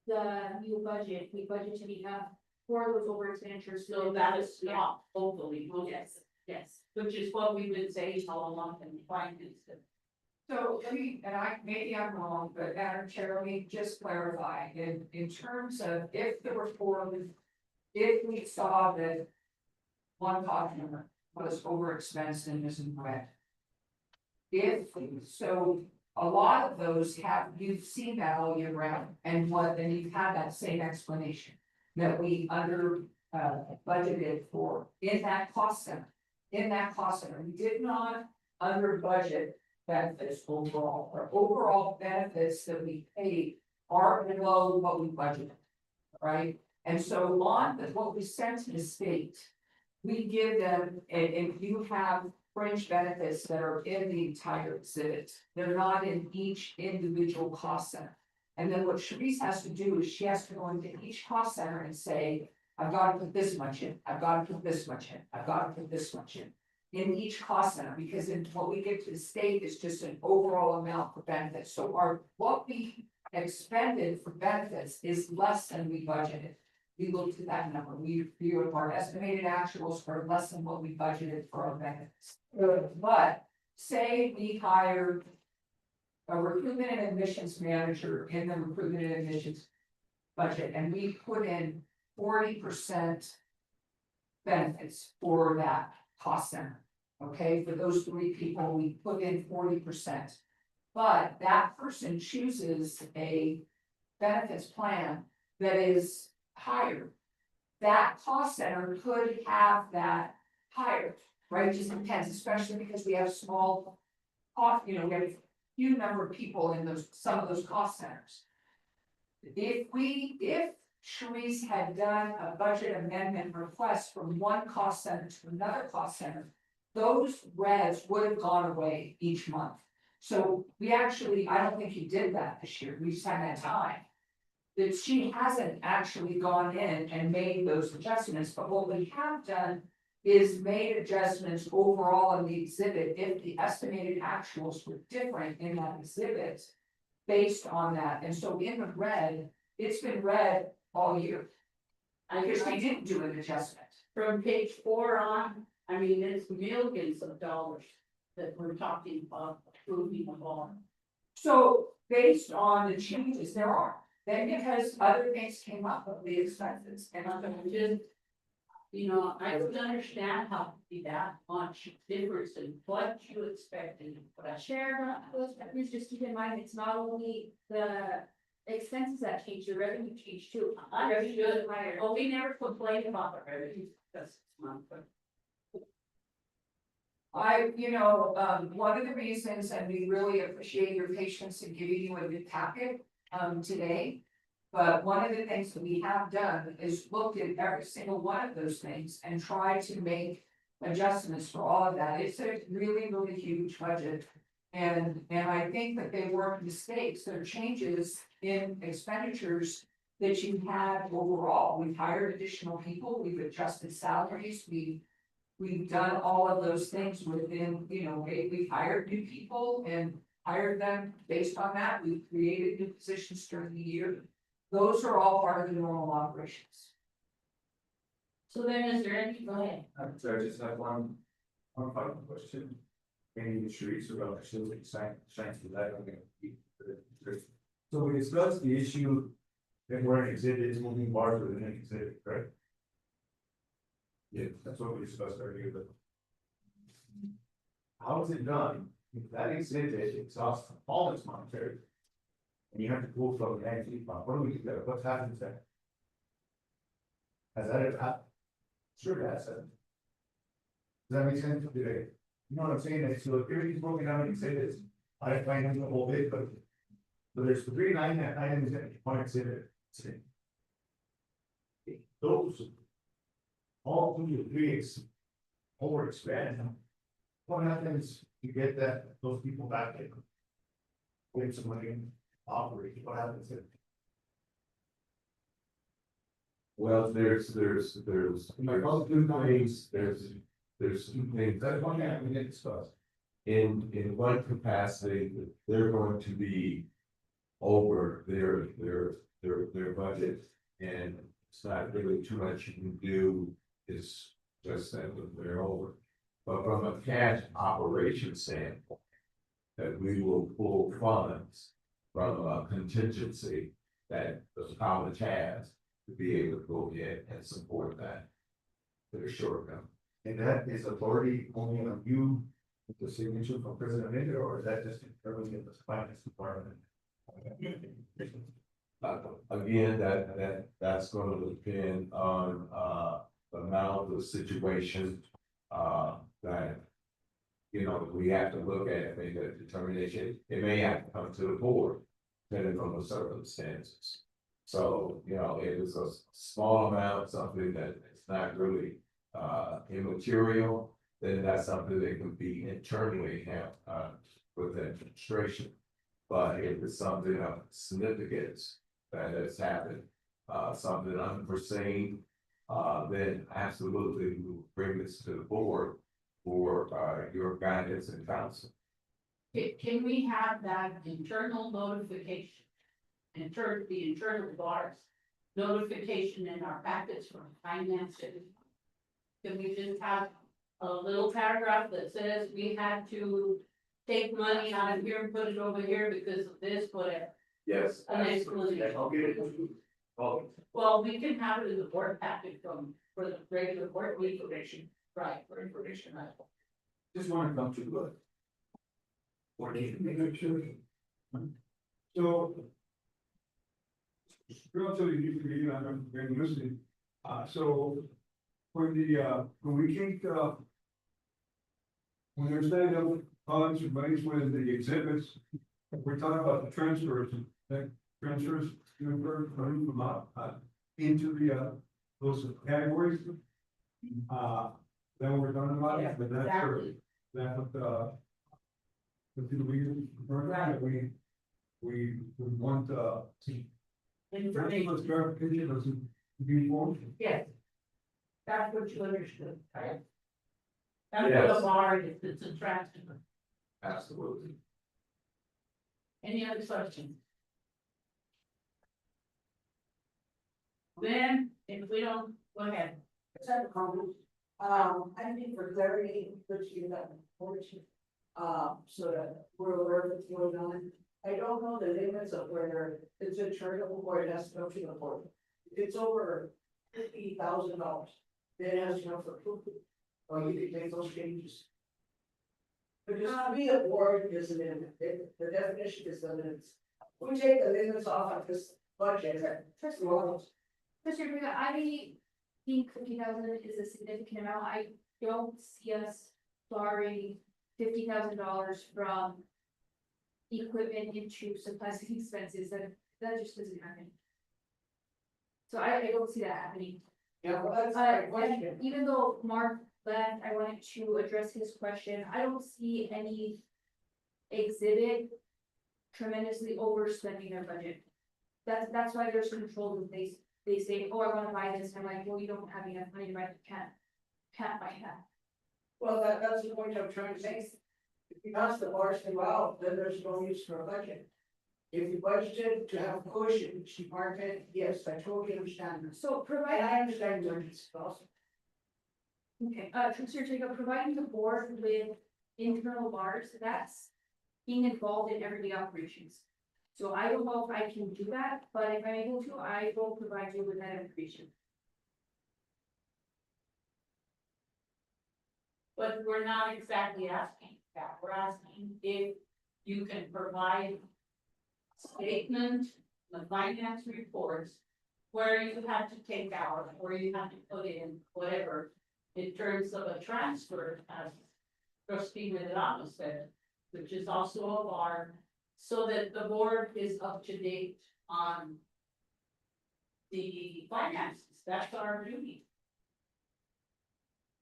the new budget, we budgeted to have for those over expenditures. So that is not hopefully, Yes, yes. which is what we've been saying all along in finance. So let me, and maybe I'm wrong, but Madam Chair, let me just clarify, in terms of if the reform, if we saw that one customer was overexpensed and isn't correct. If, so a lot of those you've seen that all year round, and you've had that same explanation. That we budgeted for in that cost center, we did not under budget benefits overall, or overall benefits that we paid are below what we budgeted. Right, and so on what we sent to the state, we give them, and you have fringe benefits that are in the entire exhibit, they're not in each individual cost center. And then what Sharice has to do is she has to go into each cost center and say, I've got to put this much in, I've got to put this much in, I've got to put this much in each cost center, because in what we give to the state is just an overall amount for benefits. So what we expended for benefits is less than we budgeted. We looked at that number, we viewed our estimated actuals for less than what we budgeted for our benefits. But say we hired a recruitment and admissions manager in the recruitment and admissions budget, and we put in 40% benefits for that cost center. Okay, for those 3 people, we put in 40%. But that person chooses a benefits plan that is higher. That cost center could have that higher, right? Just depends, especially because we have small we have a few number of people in some of those cost centers. If Sharice had done a budget amendment request from one cost center to another cost center, those reds would have gone away each month. So we actually, I don't think you did that this year, we just had that time. That she hasn't actually gone in and made those adjustments, but what we have done is made adjustments overall in the exhibit if the estimated actuals were different in that exhibit based on that. And so in the red, it's been red all year. Because we didn't do an adjustment. From page 4 on, I mean, it's millions of dollars that we're talking about approving of all. So based on the changes, there are, then because other things came up with the expenses and other. Just, you know, I don't understand how to be that much difference in what you expected. Chair, please just keep in mind, it's not only the expenses that change, the revenue change too. Revenue is higher. Oh, we never complained about the revenue, because it's not, but One of the reasons, and we really appreciate your patience in giving you a good packet, today. But one of the things that we have done is looked at every single one of those things and tried to make adjustments for all of that. It's a really, really huge budget. And I think that they weren't mistakes, they're changes in expenditures that you had overall. We've hired additional people, we've adjusted salaries, we've done all of those things within, we've hired new people and hired them based on that. We've created new positions during the year. Those are all part of the normal operations. so then is there any, go ahead. So I just have one final question. Maybe the streets about the shields and shines to that. So we discussed the issue that where an exhibit is moving bars within an exhibit, correct? Yeah, that's what we discussed earlier, but. How is it done? If that exhibit exhausts all its monetary. And you have to pull from the antique fund, what do we do there? What's happened there? Has that ever happened? Sure it has. Does that make sense today? You know what I'm saying? That so if everything's broken down and exhibits, I find them the whole bit, but there's 3 items that one exhibit. those. All through the trees. Over expand. What happens to get those people back in? When somebody operates, what happens if? Well, there's two things, there's two things. That's one thing we didn't discuss. In one capacity, they're going to be over their budget. And it's not really too much you can do, it's just that they're over. But from a cash operation standpoint, that we will pull funds from a contingency that the college has to be able to go in and support that. For the short term. And that is authority only on you, with the signature from President Linder, or is that just internally in the finance department? Again, that's gonna depend on, the amount of situation, that, you know, we have to look at, make a determination. It may have to come to the board, depending on the circumstances. So, you know, it is a small amount, something that is not really, immaterial, then that's something that can be internally handled, with administration. But if it's something of significance that has happened, something unforeseen, then absolutely we will bring this to the board for, your guidance and counsel. Can we have that internal notification? The internal bars notification in our packets from finance? Can we just have a little paragraph that says we had to take money out of here and put it over here because of this, whatever? Yes. An explanation. I'll get it. Oh, Well, we can have it in the board packet for the regular board meeting. information, Right. for information. Just want to come to good. Or need to make sure. So. Relatively new to me, I've been listening, so. When we came to. When they're saying that funds or monies when the exhibits, we're talking about the transfers, that transfers, you know, money from into the, those categories. Then we're talking about it, but that's, Exactly. that, with the reason, that we would want, Information. verification doesn't be formed. Yes. That's what you understood, right? That's what Yes. a bar is, it's a transfer. Absolutely. Any other questions? Then, if we don't, go ahead. Second comment, I think for clarity, which you got, so that we're aware of what's going on. I don't know the limits of whether it's a charitable or it has to go to the board. If it's over $50,000, then it has to go for approval, or you can make those changes. Because to me, a board is an limit, the definition is the limits. We take the limits off of this budget, first of all, Mr. Briga, I think 50,000 is a significant amount. I don't see us borrowing $50,000 from equipment into supplies and expenses, that just doesn't happen. So I don't see that happening. yeah, well, that's my And question. even though Mark left, I wanted to address his question. I don't see any exhibit tremendously overspending their budget. That's why there's control that they say, oh, I wanna buy this, and I'm like, well, you don't have enough money to buy it, can't buy that. Well, that's the point I'm trying to make. If you pass the bars thing out, then there's no use for a budget. If you budgeted to have push in each department, yes, I totally understand this. So And provide, I understand your needs also. okay, Mr. Jacob, providing the board with internal bars, that's being involved in everyday operations. So I don't know if I can do that, but if I'm able to, I will provide you with that information. But we're not exactly asking that, we're asking if you can provide statement, the finance reports, where you have to take out, or you have to put in whatever, in terms of a transfer, as trustee Medrano said, which is also a bar, so that the board is up to date on the finances. That's our duty.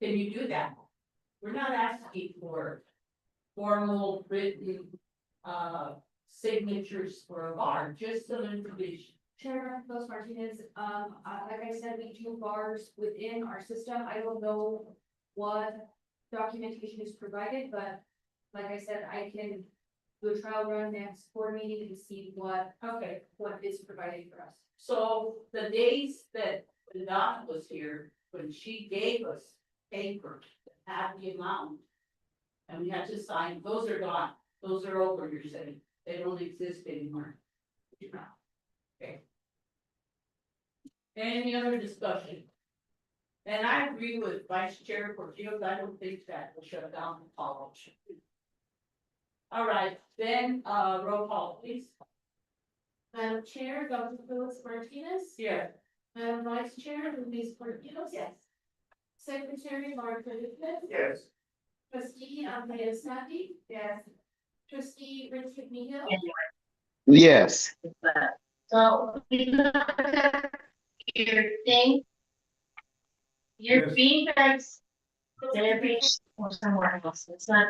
Can you do that? We're not asking for formal written, signatures for a bar, just some information. Chair Los Martinez, like I said, we do bars within our system. I don't know what documentation is provided, but like I said, I can do a trial run next board meeting and see what is provided for us. So the days that Dot was here, when she gave us paper that had the amount. And we had to sign, those are gone, those are over, you're saying, they don't exist anymore. Okay. Any other discussion? And I agree with Vice Chair Portillo, I don't think that will shut down the college. All right, then, roll call, please. Madam Chair, Dr. Phyllis Martinez. Yeah. Madam Vice Chair, Luis Portillo. Yes. Secretary Mark Whitman. Yes. Trustee Andrea Snappi. Yes. Trustee Richard Mill. Yes. So we look at your thing. Your Yes. feedbacks. Every or somewhere else, it's not.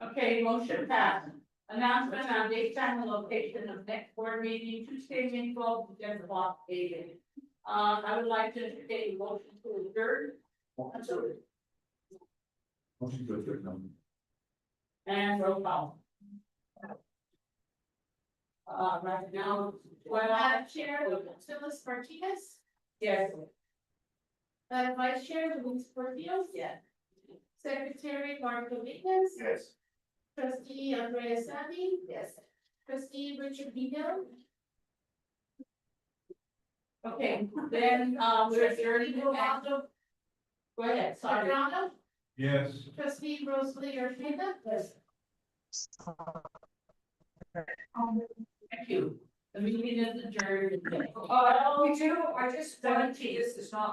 Okay, motion passed. Announcement on date, time, and location of next board meeting, Tuesday, May 12th, 10:00 a.m. I would like to entertain a motion to adjourn. Absolutely. Motion to adjourn. And roll call. Right now, Madam Chair, Phyllis Martinez. yes. Madam Vice Chair, Luis Portillo. Yes. Secretary Mark Whitman. Yes. Trustee Andrea Snappi. Yes. Trustee Richard Mill. Okay, then, we're adjourning. Go ahead, sorry. Adriano. Yes. Trustee Rosalie Ortega. Yes. Thank you. The meeting is adjourned. We do, I just wanted to, this is not